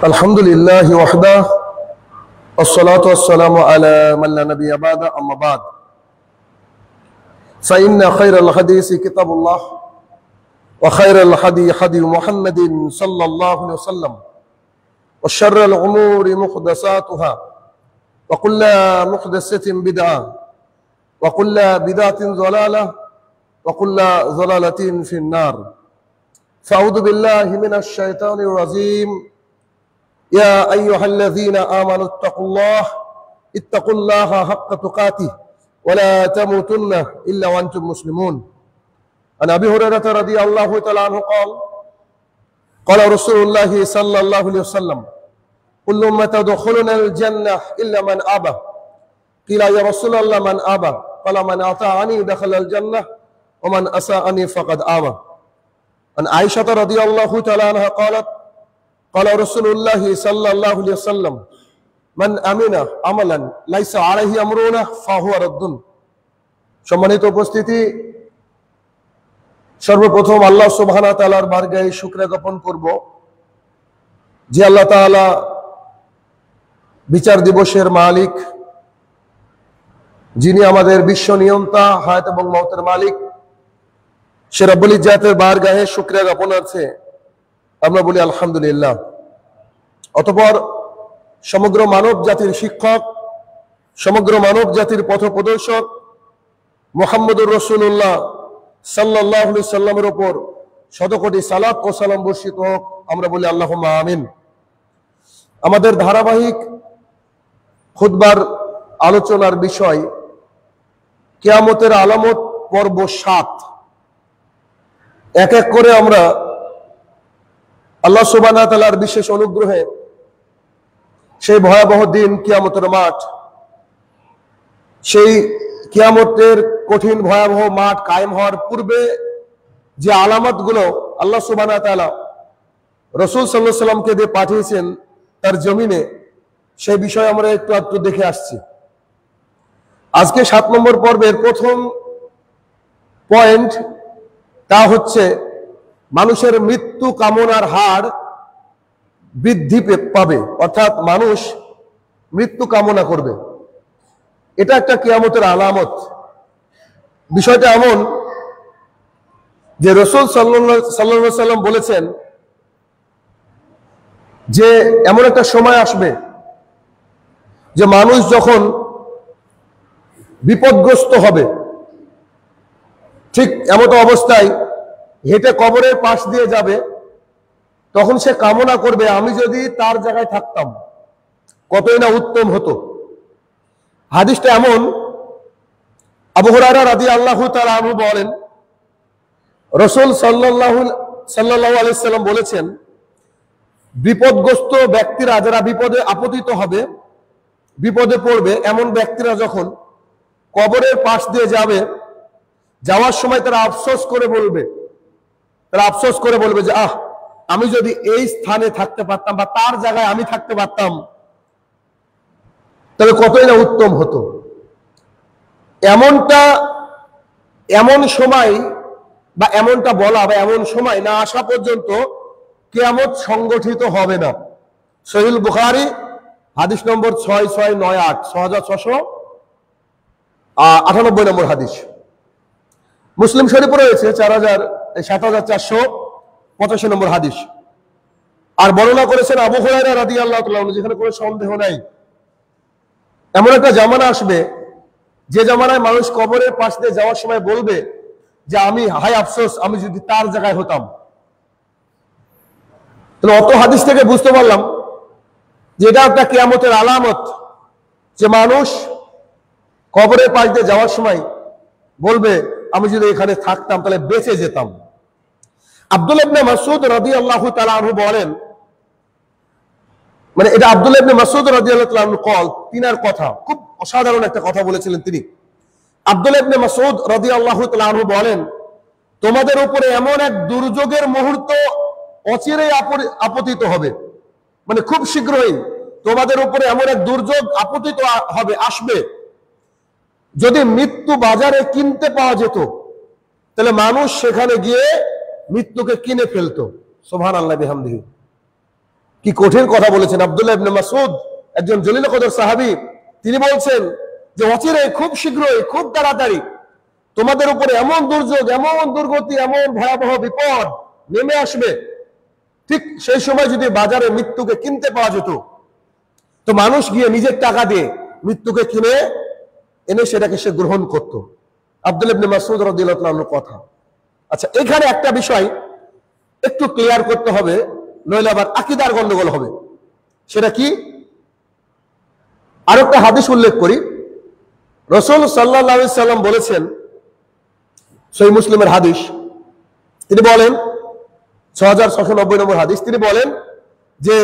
الحمد لله وحده والصلاة والسلام على من لا نبي بعد أما بعد فإن خير الحديث كتاب الله وخير الهدي هدي محمد صلى الله عليه وسلم وشر الأمور محدثاتها وكل محدثة بدعة وكل بدعة ضلالة وكل ضلالة في النار فأعوذ بالله من الشيطان الرجيم يا أيها الذين آمنوا اتقوا الله حق تقاته ولا تموتن إلا وأنتم مسلمون. عن أبي هريرة رضي الله تعالى عنه قال رسول الله صلى الله عليه وسلم كل أمة تدخلون الجنة إلا من أبى. قيل يا رسول الله من أبى؟ قال من أطاعني دخل الجنة ومن أساءني فقد أبى. عن عائشة رضي الله تعالى عنها قالت قال رسول الله صلى الله عليه وسلم من أمن عملا ليس عليه أمرنا فهو رد. সম্মানিত উপস্থিতি, সর্বপ্রথম আল্লাহ সুবহানাহু ওয়া তাআলার বারগাহে শুকরিয়া জ্ঞাপন করব যে আল্লাহ তাআলা বিচার দিবসের মালিক, যিনি আমাদের বিশ্ব নিয়ন্তা, হায়াত এবং মওতের মালিক, সে রব্বুল ইজ্জাতের বারগাহে শুকরিয়া জ্ঞাপনার্থে আমরা বলি আলহামদুলিল্লাহ। অতঃপর সমগ্র মানব জাতির শিক্ষক, সমগ্র মানব জাতির পথপ্রদর্শক মুহাম্মদুর রাসূলুল্লাহ সাল্লাল্লাহু আলাইহি সাল্লামের উপর শতকোটি সালাত ও সালাম বর্ষিত হোক, আমরা বলি আল্লাহুম্মা আমিন। আমাদের ধারাবাহিক খুতবার আলোচনার বিষয় কিয়ামতের আলামত পর্ব 7। এক এক করে আমরা আল্লাহ সুবহানাহু ওয়া তাআলার বিশেষ অনুগ্রহে সেই ভয়াবহ দিন কিয়ামতের মাঠ, সেই কিয়ামতের কঠিন ভয়াবহ মাঠ কায়েম হওয়ার পূর্বে যে আলামতগুলো আল্লাহ সুবহানাহু ওয়া তাআলা রাসূল সাল্লাল্লাহু আলাইহি সাল্লামকে দিয়ে পাঠিয়েছেন তার জমিনে, সেই বিষয় আমরা একটু দেখে আসছি। আজকে 7 নম্বর পর্বের প্রথম পয়েন্ট, তা হচ্ছে মানুষের মৃত্যু কামনার হার বৃদ্ধি পাবে, অর্থাৎ মানুষ মৃত্যু কামনা করবে। এটা একটা কিয়ামতের আলামত। বিষয়টা এমন যে রাসূল সাল্লাল্লাহু আলাইহি সাল্লাম বলেছেন যে এমন একটা সময় আসবে যে মানুষ যখন বিপদগ্রস্ত হবে, ঠিক এমন অবস্থায় হেঁটে কবরের পাশ দিয়ে যাবে, তখন সে কামনা করবে আমি যদি তার জায়গায় থাকতাম কতই না উত্তম হতো। হাদিসটা এমন, আবু হুরায়রা রাদিয়াল্লাহু তাআলা আনহু বলেন রাসূল সাল্লাল্লাহু আলাইহি সাল্লাম বলেছেন বিপদগ্রস্ত ব্যক্তিরা, যারা বিপদে আপতিত হবে, বিপদে পড়বে, এমন ব্যক্তিরা যখন কবরের পাশ দিয়ে যাবে, যাওয়ার সময় তারা আফসোস করে বলবে যে আমি যদি এই স্থানে থাকতে পারতাম বা তার জায়গায় আমি থাকতে পারতাম তবে কতই না উত্তম হতো। এমন সময় বা এমনটা বলা বা এমন সময় না আসা পর্যন্ত কিয়ামত সংগঠিত হবে না। সহিহ বুখারী হাদিস নম্বর 6698, 6698 নম্বর হাদিস। মুসলিম শরীফে রয়েছে 7485 নম্বর হাদিস। আর বর্ণনা করেছেন আবু হুরায়রা রাদিয়াল্লাহু তাআলা আনহু, যেখানে কোনো সন্দেহ নাই এমন একটা জামানা আসবে যে জামানায় মানুষ কবরের পাশ দিয়ে যাওয়ার সময় বলবে যে আমি হায় আফসোস আমি যদি তার জায়গায় হতাম। তাহলে অত হাদিস থেকে বুঝতে পারলাম যে এটা একটা কিয়ামতের আলামত, যে মানুষ কবরের পাশ দিয়ে যাওয়ার সময় বলবে আমি যদি এখানে থাকতাম তাহলে বেঁচে যেতাম। আব্দুল্লাহ ইবনে মাসউদ রাদিয়াল্লাহু তাআলা আনহু বলেন, মানে এটা আব্দুল্লাহ ইবনে মাসউদ রাদিয়াল্লাহু তাআলা আনহু তিনার কথা, খুব অসাধারণ একটা কথা বলেছিলেন তিনি। আব্দুল্লাহ ইবনে মাসউদ রাদিয়াল্লাহু তাআলা আনহু বলেন তোমাদের উপরে এমন এক দুর্যোগের মুহূর্ত অচিরেই আপতিত হবে, মানে খুব শীঘ্রই তোমাদের উপরে এমন এক দুর্যোগ আপতিত হবে, আসবে। যদি মৃত্যু বাজারে কিনতে পাওয়া যেত তাহলে মানুষ সেখানে গিয়ে মৃত্যুকে কিনে ফেলতো। সুবহানাল্লাহ বিহামদিহি। কি কঠিন কথা বলেছেন আব্দুল্লাহ ইবনে মাসউদ, একজন জলিল কদর সাহাবী। তিনি বলছেন যে অচিরেই, খুব শীঘ্রই, খুব তাড়াতাড়ি তোমাদের উপরে এমন দুর্যোগ, এমন দুর্গতি, এমন ভয়াবহ বিপদ নেমে আসবে, ঠিক সেই সময় যদি বাজারে মৃত্যুকে কিনতে পাওয়া যেত, তো মানুষ গিয়ে নিজের টাকা দিয়ে মৃত্যুকে কিনে এনে সেটাকে সে গ্রহণ করত। আব্দুল্লাহ ইবনে মাসউদ রাদিয়াল্লাহু আনহুর কথা। আচ্ছা, এখানে একটা বিষয় একটু ক্লিয়ার করতে হবে, নইলে আবার আকীদার গন্ডগোল হবে। সেটা কি? আর একটা হাদিস উল্লেখ করি। রাসূল সাল্লাল্লাহু আলাইহি সাল্লাম বলেছেন, সহিহ মুসলিমের হাদিস, তিনি বলেন, 6690 নম্বর হাদিস, তিনি বলেন যে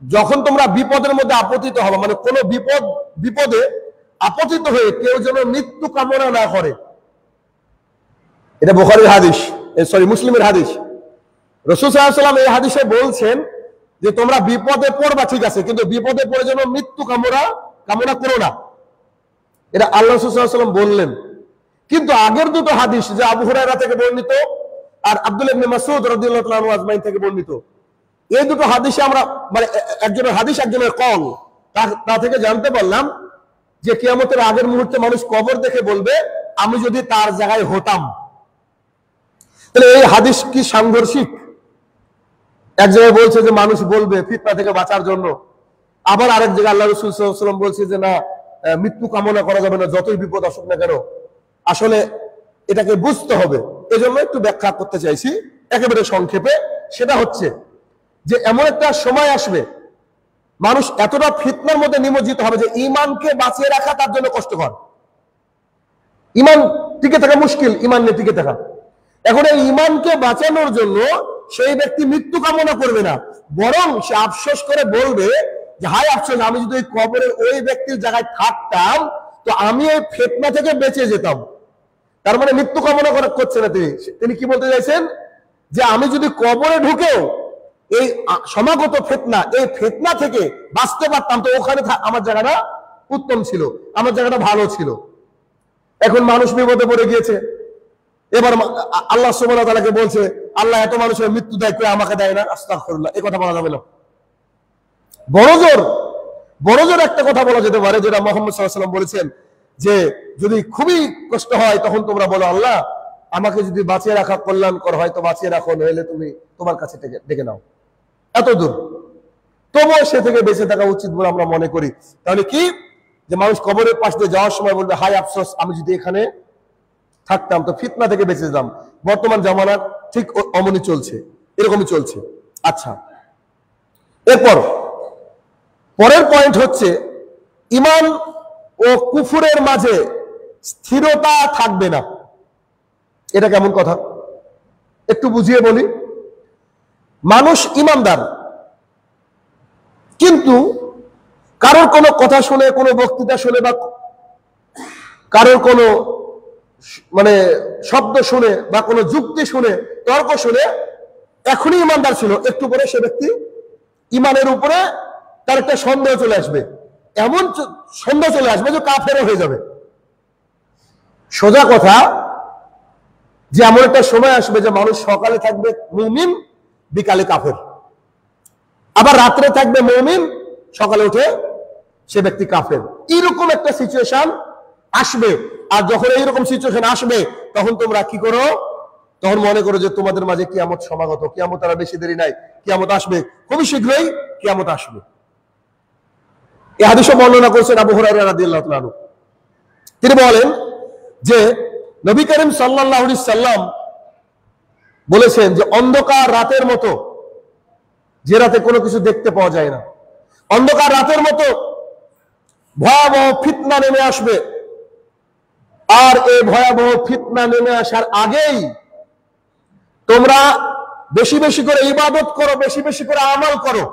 যখন তোমরা বিপদের মধ্যে আপতিত হবে, মানে কোনো বিপদে আপতিত হয়ে কেউ যেন মৃত্যু কামনা না করে। এটা বুখারীর হাদিস, মুসলিমের হাদিস। রাসূল সাল্লাল্লাহু আলাইহি সাল্লাম এই হাদিসে বলছেন যে তোমরা বিপদে পড়বা, ঠিক আছে, কিন্তু বিপদে পড়ে যেন মৃত্যু কামনা করো না। এটা আল্লাহ রাসূল সাল্লাল্লাহু আলাইহি সাল্লাম বললেন। কিন্তু আগের দুটো হাদিস, যে আবু হুরায়রা থেকে বর্ণিত আর আব্দুল্লাহ ইবনে মাসউদ রাদিয়াল্লাহু তাআলা আনহু আজমাইন থেকে বর্ণিত, এই দুটো হাদিসে আমরা, মানে একজনের হাদিস একজনের কল, তা থেকে জানতে পারলাম যে কিয়ামতের আগের মুহূর্তে মানুষ কবর দেখে বলবে, আমি যদি তার জায়গায় হতাম। তাহলে এই হাদিস কি সাংঘর্ষিক? এক জায়গায় বলছে যে মানুষ বলবে ফিতনা থেকে বাঁচার জন্য, আবার আরেক জায়গায় আল্লাহ রাসূল সাল্লাল্লাহু আলাইহি ওয়াসাল্লাম বলছে যে না, মৃত্যু কামনা করা যাবে না যতই বিপদ আসুক না কেন। আসলে এটাকে বুঝতে হবে, এজন্য একটু ব্যাখ্যা করতে চাইছি একেবারে সংক্ষেপে। সেটা হচ্ছে যে এমন একটা সময় আসবে, মানুষ এতটা ফিতনার মধ্যে নিমজ্জিত হবে যে ঈমানকে বাঁচিয়ে রাখা তার জন্য কষ্টকর। ঈমান টিকে থাকা মুশকিল, ঈমান নিয়ে টিকে থাকা। এখন এই ঈমানকে বাঁচানোর জন্য সেই ব্যক্তি মৃত্যু কামনা করবে না, বরং সে আফসোস করে বলবে যে হায় আফসোস, আমি যদি ওই কবরের ওই ব্যক্তির জায়গায় থাকতাম তো আমি এই ফিতনা থেকে বেঁচে যেতাম। তার মানে মৃত্যু কামনা করছে না তিনি কি বলতে চাইছেন? যে আমি যদি কবরে ঢুকেও এই সমাগত ফিতনা, এই ফিতনা থেকে বাঁচতে পারতাম, তো ওখানে আমার জায়গাটা উত্তম ছিল, আমার জায়গাটা ভালো ছিল। এখন মানুষ বিপদে পড়ে গিয়েছে, এবার আল্লাহ সুবহানাহু ওয়া তাআলাকে বলছে, আল্লাহ এত মানুষের মৃত্যু দেয়, করে আমাকে দেয় না, আস্তাগফিরুল্লাহ। এই কথা বলা যাবে না। বড় জোর একটা কথা বলা যেতে পারে, যেটা মুহাম্মদ সাল্লাল্লাহু আলাইহি ওয়াসাল্লাম বলেছেন, যে যদি খুবই কষ্ট হয় তখন তোমরা বলো, আল্লাহ আমাকে যদি বাঁচিয়ে রাখা কল্যাণকর হয় তো বাঁচিয়ে রাখো, নইলে তুমি তোমার কাছে ডেকে নাও। এত দূর, তবুও সে থেকে বেঁচে থাকা উচিত বলে আমরা মনে করি। তাহলে কি, যে মানুষ কবরের পাশ দিয়ে যাওয়ার সময় বলবে হায় আফসোস, আমি যদি এখানে থাকতাম তো ফিতনা থেকে বেঁচে যেতাম। বর্তমান জামানার ঠিক অমনি চলছে, এরকমই চলছে। আচ্ছা, পরের পয়েন্ট হচ্ছে, ঈমান ও কুফরের মাঝে স্থিরতা থাকবে না। এটা কেমন কথা? একটু বুঝিয়ে বলি। মানুষ ঈমানদার, কিন্তু কারোর কোনো কথা শুনে, কোনো বক্তৃতা শুনে, বা কারোর কোনো মানে শব্দ শুনে, বা কোনো যুক্তি শুনে, তর্ক শুনে এখনই ঈমানদার ছিল, একটু পরে সে ব্যক্তি ঈমানের উপরে তার একটা সন্দেহ চলে আসবে, এমন সন্দেহ চলে আসবে যে কাফেরও হয়ে যাবে। সোজা কথা, যে এমন একটা সময় আসবে যে মানুষ সকালে থাকবে মুমিন, বিকালে কাফের, আবার রাত্রে থাকবে মুমিন, সকালে উঠে সে ব্যক্তি কাফের। এইরকম একটা সিচুয়েশন আসবে। আর যখন এইরকম সিচুয়েশন আসবে, তখন তোমরা কি করো? তখন মনে করো যে তোমাদের মাঝে কিয়ামত সমাগত, কিয়ামত আর বেশি দেরি নাই, কিয়ামত আসবে, খুবই শীঘ্রই কিয়ামত আসবে। এই হাদিসে বর্ণনা করেছেন আবু হুরায়রা রাদিয়াল্লাহু তাআলা আনহু। তিনি বলেন যে নবী করিম সাল্লাল্লাহু আলাইহি সাল্লাম বলেছেন যে অন্ধকার রাতের মতো, যে রাতে কোনো কিছু দেখতে পাওয়া যায় না, অন্ধকার রাতের মতো ভয়াবহ ফিতনা নেমে আসবে। আর এই ভয়াবহ ফিতনা নেমে আসার আগেই তোমরা বেশি বেশি করে ইবাদত করো, বেশি বেশি করে আমল করো।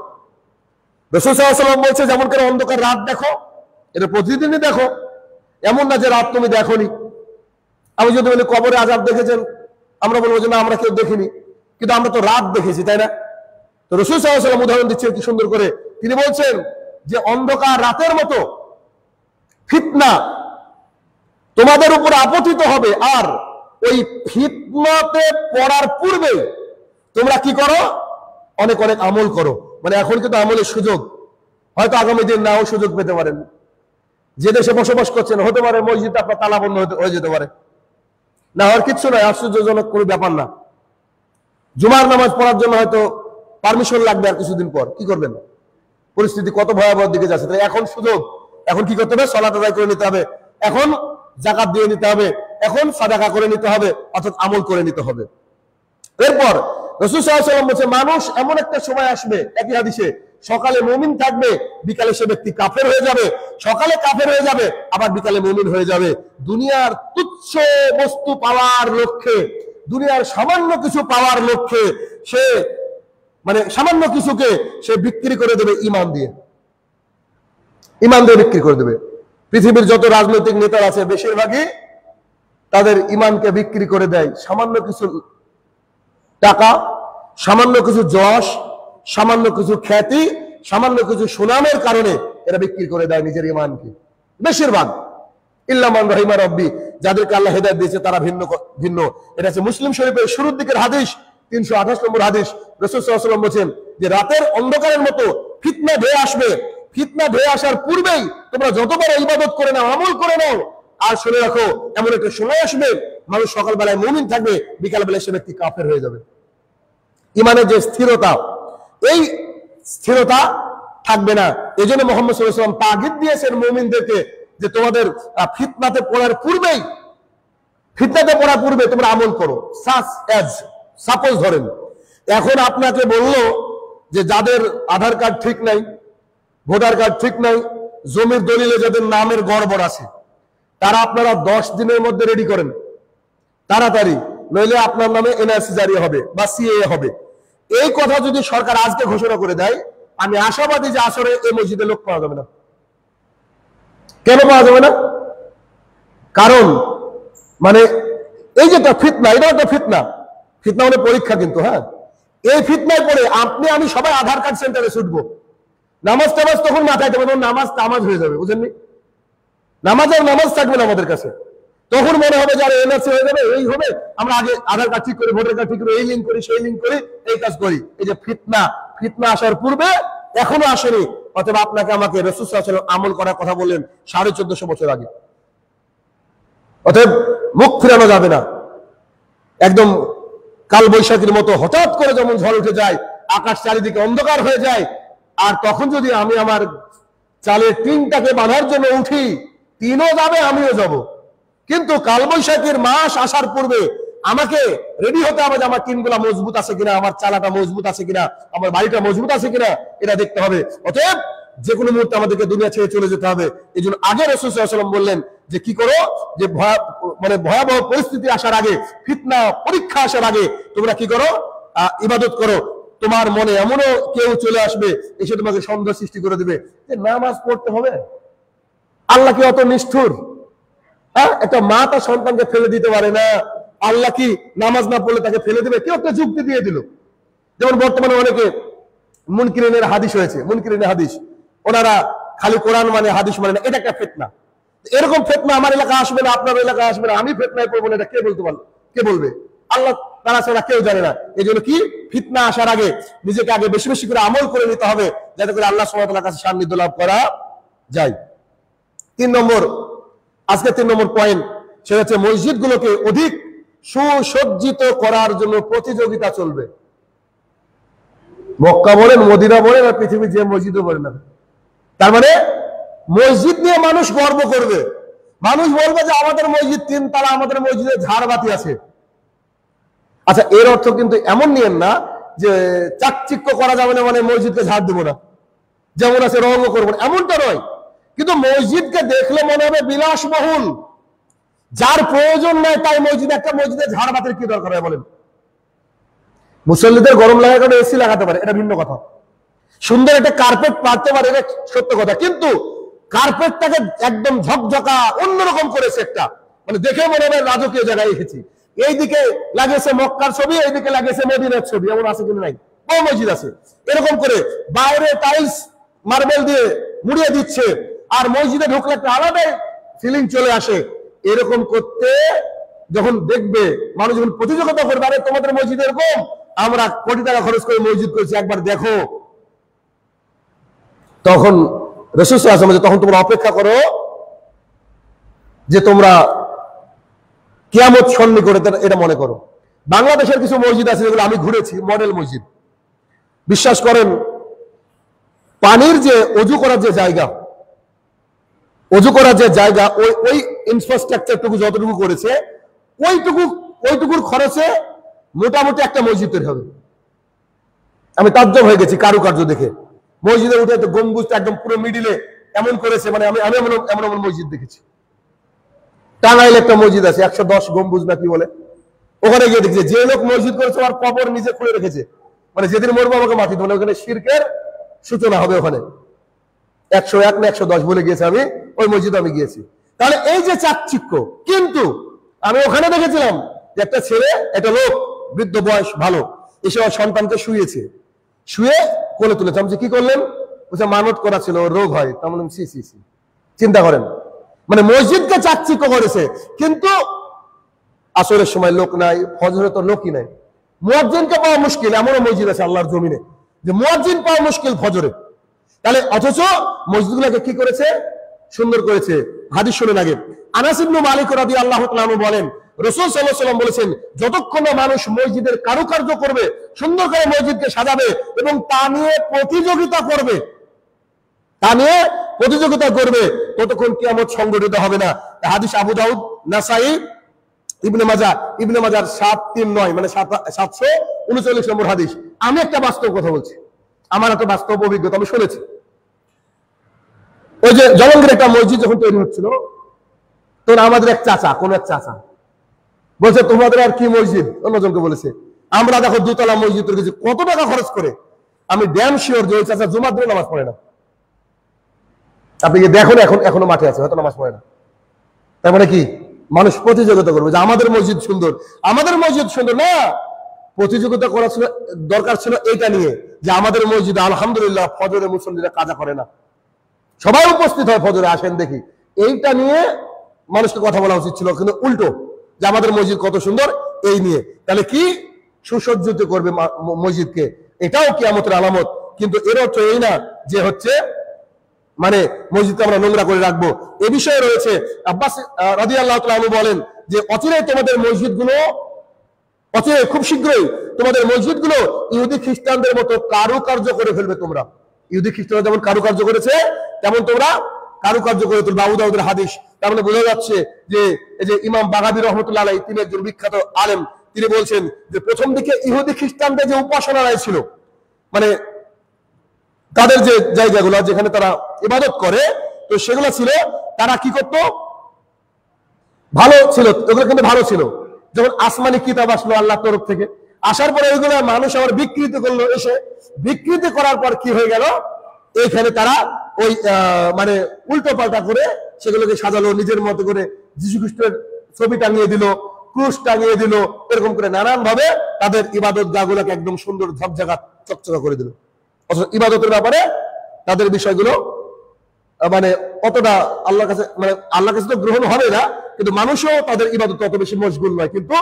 রাসূল সাল্লাল্লাহু আলাইহি ওয়াসাল্লাম বলছে, যেমন করে অন্ধকার রাত দেখো, এটা প্রতিদিনই দেখো, এমন না যে রাত তুমি দেখোনি। আমি যদি বলি কবরে আযাব দেখেছেন, আমরা বলবো যে না, আমরা কেউ দেখিনি, কিন্তু আমরা তো রাত দেখেছি, তাই না? তো রাসূল সাল্লাল্লাহু আলাইহি ওয়াসাল্লাম উদাহরণ দিচ্ছেন কি সুন্দর করে। তিনি বলছেন যে অন্ধকার রাতের মতো ফিতনা তোমাদের উপর আপতিত হবে, আর ওই ফিতনাতে পড়ার পূর্বে তোমরা কি করো? অনেক অনেক আমল করো। মানে এখন কিন্তু আমলের সুযোগ, হয়তো আগামী দিন নাও সুযোগ পেতে পারেন। যে দেশে বসবাস করছেন হতে পারে মসজিদ আপনার তালাবন্ধ হয়ে যেতে পারে, না হওয়ার কিচ্ছু নয়, আশ্চর্যজনক কোনো ব্যাপার না। জুমার নামাজ পড়ার জন্য হয়তো পারমিশন লাগবে আর কিছুদিন পর, কি করবেন? পরিস্থিতি কত ভয়াবহ দিকে যাচ্ছে। তাই এখন সুযোগ, এখন কি করতে হবে? সালাত আদায় করে নিতে হবে, এখন যাকাত দিয়ে নিতে হবে, এখন সাদাকা করে নিতে হবে, অর্থাৎ আমল করে নিতে হবে। এরপর রাসূল সাল্লাল্লাহু আলাইহি ওয়াসাল্লাম বলেছে, মানুষ এমন একটা সময় আসবে, একই হাদিসে, সকালে মুমিন থাকবে, বিকালে সে ব্যক্তি কাফের হয়ে যাবে, সকালে কাফের হয়ে যাবে, আবার বিকালে মুমিন হয়ে যাবে। দুনিয়ার তুচ্ছ বস্তু পাওয়ার লক্ষ্যে, দুনিয়ার সামান্য কিছু পাওয়ার লক্ষ্যে সে মানে সামান্য কিছুকে সে বিক্রি করে দেবে ঈমান দিয়ে, ঈমান দিয়ে বিক্রি করে দেবে। পৃথিবীর যত রাজনৈতিক নেতা আছে বেশিরভাগই তাদের ঈমানকে বিক্রি করে দেয় সামান্য কিছু টাকা, সামান্য কিছু যশ, সামান্য কিছু খ্যাতি, সামান্য কিছু সুনামের কারণে এরা বিক্রি করে দেয় নিজের ঈমানকে। বেশিরভাগ ইল্লা মান রাহিমা রাব্বি, যাদেরকে আল্লাহ হেদায়েত দিয়েছে তারা ভিন্ন ভিন্ন। এটা হচ্ছে মুসলিম শরীফের শুরুর দিকের হাদিস, 328 নম্বর হাদিস। রাসূল সাল্লাল্লাহু আলাইহি ওয়াসাল্লাম বলেন যে রাতের অন্ধকারের মতো ফিতনা ধেয়ে আসবে, ফিতনা ধেয়ে আসার পূর্বেই তোমরা যতবার ইবাদত করে নাও, আমল করে নাও, আর শুনে রাখো এমন একটা সময় আসবে মানুষ সকালবেলায় মুমিন থাকবে, বিকালবেলায় সে ব্যক্তি কাফের হয়ে যাবে। ঈমানের যে স্থিরতা, এই স্থিরতা থাকবে না। এজন্য মুহাম্মদ সাল্লাল্লাহু আলাইহি ওয়াসাল্লাম তাগিদ দিয়েছেন মুমিনদেরকে যে তোমাদের ফিতনাতে পড়ার পূর্বেই, ফিতনাতে পড়ার পূর্বে তোমরা আমল করো। সাপোজ ধরেন এখন আপনাকে বললো যে যাদের আধার কার্ড ঠিক নাই, ভোটার কার্ড ঠিক নাই, জমির দলিলে যাদের নামের গড়বড় আছে, তারা আপনারা 10 দিনের মধ্যে রেডি করেন তাড়াতাড়ি, নইলে আপনার নামে এনআরসি জারি হবে বা সিএএ হবে। এই কথা যদি সরকার আজকে ঘোষণা করে দেয়, আমি আশাবাদী যে আসরে এই মসজিদে লোক পাওয়া যাবে না। কেন পাওয়া যাবে না? কারণ মানে এই যে ফিতনা, এটা একটা ফিতনা, ফিতনা মানে পরীক্ষা কিন্তু। হ্যাঁ, এই ফিতনায় পড়ে আপনি আমি সবাই আধার কার্ড সেন্টারে ছুটবো, নামাজ টামাজ তখন মাথায় দেবে, নামাজ তামাজ হয়ে যাবে, বুঝেননি? নামাজের নামাজ থাকবে না আমাদের কাছে, তখন মনে হবে যে আরে এনআরসি হয়ে যাবে, এই হবে, আমরা আগে আধার কার্ড ঠিক করি, ভোটার কার্ড ঠিক করি, এই লিঙ্ক করি, সেই লিঙ্ক করি, এই কাজ করি। এই যে ফিতনা, ফিতনা আসার পূর্বে এখনো আসেনি। অতএব আপনাকে আমাকে রাসূল সাল্লাল্লাহু আলাইহি ওয়াসাল্লাম আমল করার কথা বললেন 1450 বছর আগে। অতএব মুখ ফিরানো যাবে না। একদম কাল বৈশাখীর মতো হঠাৎ করে যেমন ঝড় উঠে যায়, আকাশ চারিদিকে অন্ধকার হয়ে যায়, আর তখন যদি আমি আমার চালের টিনটাকে বাঁধার জন্য উঠি, টিনও যাবে আমিও যাব। কিন্তু কালবৈশাখীর মাস আসার পূর্বে আমাকে রেডি হতে হবে যে আমার টিনগুলা মজবুত আছে কিনা, আমার চালাটা মজবুত আছে কিনা, আমার বাড়িটা মজবুত আছে কিনা, এটা দেখতে হবে। অতএব যে কোনো মুহূর্তে আমাদেরকে দুনিয়া ছেড়ে চলে যেতে হবে। এই জন্য আগে রাসূল সাল্লাল্লাহু আলাইহি ওয়াসাল্লাম বললেন যে কি করো, যে ভয়াবহ পরিস্থিতি আসার আগে, ফিতনা পরীক্ষা আসার আগে তোমরা কি করো, ইবাদত করো। তোমার মনে এমনও কেউ চলে আসবে এসে তোমাকে সন্দেহ সৃষ্টি করে দিবে যে নামাজ পড়তে হবে। আল্লাহ কি অত নিষ্ঠুর? হ্যাঁ, একটা মা তার সন্তানকে ফেলে দিতে পারে না, আল্লাহ কি নামাজ না পড়লে তাকে ফেলে দিবে? কেউ একটা যুক্তি দিয়ে দিল। যেমন বর্তমানে অনেকে মুনকিরিনের হাদিস হয়েছে, মুনকিরিনের হাদিস, ওনারা খালি কোরআন মানে হাদিস মানে না, এটা একটা ফিতনা। এরকম ফিতনা আমার এলাকায় আসবে না, আপনার এলাকায় আসবে না, আমি ফিতনায় পড়বো না, এটা কে বলতে পারলো? কে বলবে? আল্লাহ তারা ছাড়া কেউ জানে না। এই জন্য কি, ফিতনা আসার আগে নিজেকে আগে বেশি বেশি করে আমল করে নিতে হবে, যাতে করে আল্লাহ সুবহানাহু ওয়া তাআলার কাছে সান্নিধ্য লাভ করা যায়। 3 নম্বর, আজকে 3 নম্বর পয়েন্ট, সেটা হচ্ছে মসজিদগুলোকে অধিক সুসজ্জিত করার জন্য প্রতিযোগিতা চলবে। মক্কা বলেন, মদিনা বলেন, আর পৃথিবীর যে মসজিদও বলেন না, তার মানে মসজিদ নিয়ে মানুষ গর্ব করবে। মানুষ বলবে যে আমাদের মসজিদ 3 তালা, আমাদের মসজিদে ঝাড়বাতি আছে। আচ্ছা, এর অর্থ কিন্তু এমন নিয়েন না যে চাকচিক্য করা যাবে না মানে মসজিদকে ঝাড় দেবো না, যেমন আছে রঙও করবো না, এমনটা নয়। কিন্তু মসজিদকে দেখলে মনে হবে বিলাসবহুল, যার প্রয়োজন নাই তাই মসজিদ, একটা মসজিদে ঝাড়বাতির কি দরকার হয় বলেন? মুসল্লিদের গরম লাগার কারণে এসি লাগাতে পারে, এটা ভিন্ন কথা। সুন্দর একটা কার্পেট পাততে পারে, এটা সত্য কথা। কিন্তু কার্পেটটাকে একদম ঝকঝকা অন্যরকম করেছে, একটা মানে দেখে মনে হবে রাজকীয় জায়গায় এসেছি। এইদিকে লাগিয়েছে মক্কার ছবি, এইদিকে লাগিয়েছে মদিনার ছবি, এমন আছে কিন্তু নাই? বহু মসজিদ আছে এরকম করে, বাইরে টাইলস মার্বেল দিয়ে মুড়িয়ে দিচ্ছে, আর মসজিদে ঢুকলে একটা আলাদা ফিলিং চলে আসে। এরকম করতে যখন দেখবে মানুষ, যখন প্রতিযোগিতা করবে, আরে তোমাদের মসজিদ এরকম, আমরা কোটি টাকা খরচ করে মসজিদ করেছি, একবার দেখো। তখন রাসূল সাল্লাল্লাহু আলাইহি ওয়াসাল্লাম তখন তোমরা অপেক্ষা করো যে তোমরা কিয়ামত সন্নিকটে, এটা মনে করো। বাংলাদেশের কিছু মসজিদ আছে যেগুলো আমি ঘুরেছি, মডেল মসজিদ। বিশ্বাস করেন, পানির যে অজু করার যে জায়গা, ওই ইনফ্রাস্ট্রাকচারটুকু যতটুকু করেছে, ওইটুকুর খরচে মোটামুটি একটা মসজিদ তৈরি হবে। আমি তাজ্জব হয়ে গেছি কারুকার্য দেখে। মসজিদে উঠে তো গম্বুজটা একদম পুরো মিডিলে এমন করেছে, মানে আমি এমন মসজিদ দেখেছি। টাঙ্গাইলে একটা মসজিদ আছে 110 গম্বুজ না কি বলে, ওখানে গিয়ে দেখছি যে লোক মসজিদ করেছে আর কবর নিজে খুলে রেখেছে, মানে যেদিন মরবো আমাকে মাটি দেবো, ওখানে শিরকের সূচনা হবে। ওখানে 101 না 110 বলে গিয়েছে, আমি ওই মসজিদে আমি গিয়েছি। তাহলে এই যে চাকচিক্য, কিন্তু আমি ওখানে দেখেছিলাম যে একটা ছেলে, একটা লোক বৃদ্ধ বয়স ভালো, এসে ওর সন্তানকে শুয়ে কোলে তুলেছে। আমি কি করলেন? বলছে মানত করা ছিল, ওর রোগ হয়। তেমন সি চিন্তা করেন, মানে মসজিদকে চাকচিক্য করেছে। কিন্তু আসরের সময় লোক নাই, ফজরে তো লোকই নাই। মুয়াজ্জিনকে পাওয়া মুশকিল, এমনও মসজিদ আছে আল্লাহর জমিনে যে মুয়াজ্জিন পাওয়া মুশকিল ফজরে। তাহলে অথচ মসজিদগুলোকে কি করেছে? সুন্দর করেছে। হাদিস শুনেন আগে। আনাস ইবনে মালিক রাদিয়াল্লাহু তাআলা আনহু বলেন, রাসূল সাল্লাল্লাহু আলাইহি ওয়াসাল্লাম বলেছেন, যতক্ষণ না মানুষ মসজিদের কারুকার্য করবে, সুন্দর করে মসজিদকে সাজাবে এবং তা নিয়ে প্রতিযোগিতা করবে, ততক্ষণ কিয়ামত সংঘটিত হবে না। হাদিস আবু দাউদ, নাসাই, ইবনে মাজাহ 739, মানে 739 নম্বর হাদিস। আমি একটা বাস্তব কথা বলছি, আমার একটা বাস্তব অভিজ্ঞতা, আমি শুনেছি। ওই যে জলঙ্গির একটা মসজিদ যখন তৈরি হচ্ছিল, তখন আমাদের এক চাচা বলছে, তোমাদের আর কি মসজিদ? অন্যজনকে বলেছে, আমরা দেখো দোতলা মসজিদ তৈরি করেছি, কত টাকা খরচ করে। আমি ড্যাম শিওর যে ওই চাচা জুমার দিনে নামাজ পড়ে না। আপনি কি দেখুন, এখনো মাঠে আছে, হয়তো নামাজ পড়ে না। তার মানে কি? মানুষ প্রতিযোগিতা করবে যে আমাদের মসজিদ সুন্দর না। প্রতিযোগিতা করা দরকার ছিল এইটা নিয়ে, যে আমাদের মসজিদে আলহামদুলিল্লাহ ফজরে মুসল্লিরা কাজা করে না, সবাই উপস্থিত হয় ফজরে, আসেন দেখি। এইটা নিয়ে মানুষকে কথা বলা উচিত ছিল, কিন্তু উল্টো, যে আমাদের মসজিদ কত সুন্দর এই নিয়ে। তাহলে কি সুসজ্জিত করবে মসজিদকে, এটাও কিয়ামতের আলামত। কিন্তু এর অর্থ এই না যে হচ্ছে মানে মসজিদকে আমরা নোংরা করে রাখবো। এ বিষয়ে রয়েছে আব্বাস রাদিয়াল্লাহু তাআলা আনহু বলেন যে খুব শীঘ্রই তোমাদের মসজিদগুলো ইহুদি খ্রিস্টানদের মতো কারুকার্য করে ফেলবে তোমরা। ইহুদি খ্রিস্টানরা যেমন কারুকার্য করেছে, তেমন তোমরা কারুকার্য করে তুলবে। আবু দাউদের হাদিস। তার মানে বোঝা যাচ্ছে যে এই যে ইমাম বাগাবী রাহমাতুল্লাহ আলাইহি, তিনি একজন বিখ্যাত আলেম, তিনি বলছেন যে প্রথম দিকে ইহুদি খ্রিস্টানদের যে উপাসনালয় ছিল, মানে তাদের যে জায়গাগুলো যেখানে তারা ইবাদত করে, তো সেগুলো ছিল, তারা কি করতো? ভালো ছিল, ওগুলো কিন্তু ভালো ছিল। যখন আসমানি কিতাব আসলো আল্লাহর তরফ থেকে, আসার পরে ওইগুলো মানুষ আবার বিকৃতি করলো। এসে বিকৃতি করার পর কি হয়ে গেল? এইখানে তারা ওই মানে উল্টো পাল্টা করে সেগুলোকে সাজালো, নিজের মতো করে যীশু খ্রিস্টের ছবি টাঙিয়ে দিল, ক্রুশ টাঙিয়ে দিল, এরকম করে নানান ভাবে তাদের ইবাদত গাগুলোকে একদম সুন্দর ঝকঝকা চকচকা করে দিল। অথচ ইবাদতের ব্যাপারে তাদের বিষয়গুলো মানে অতটা আল্লাহর কাছে তো গ্রহণ হবে না, কিন্তু মানুষও তাদের ইবাদত অত বেশি মশগুল নয়। কিন্তু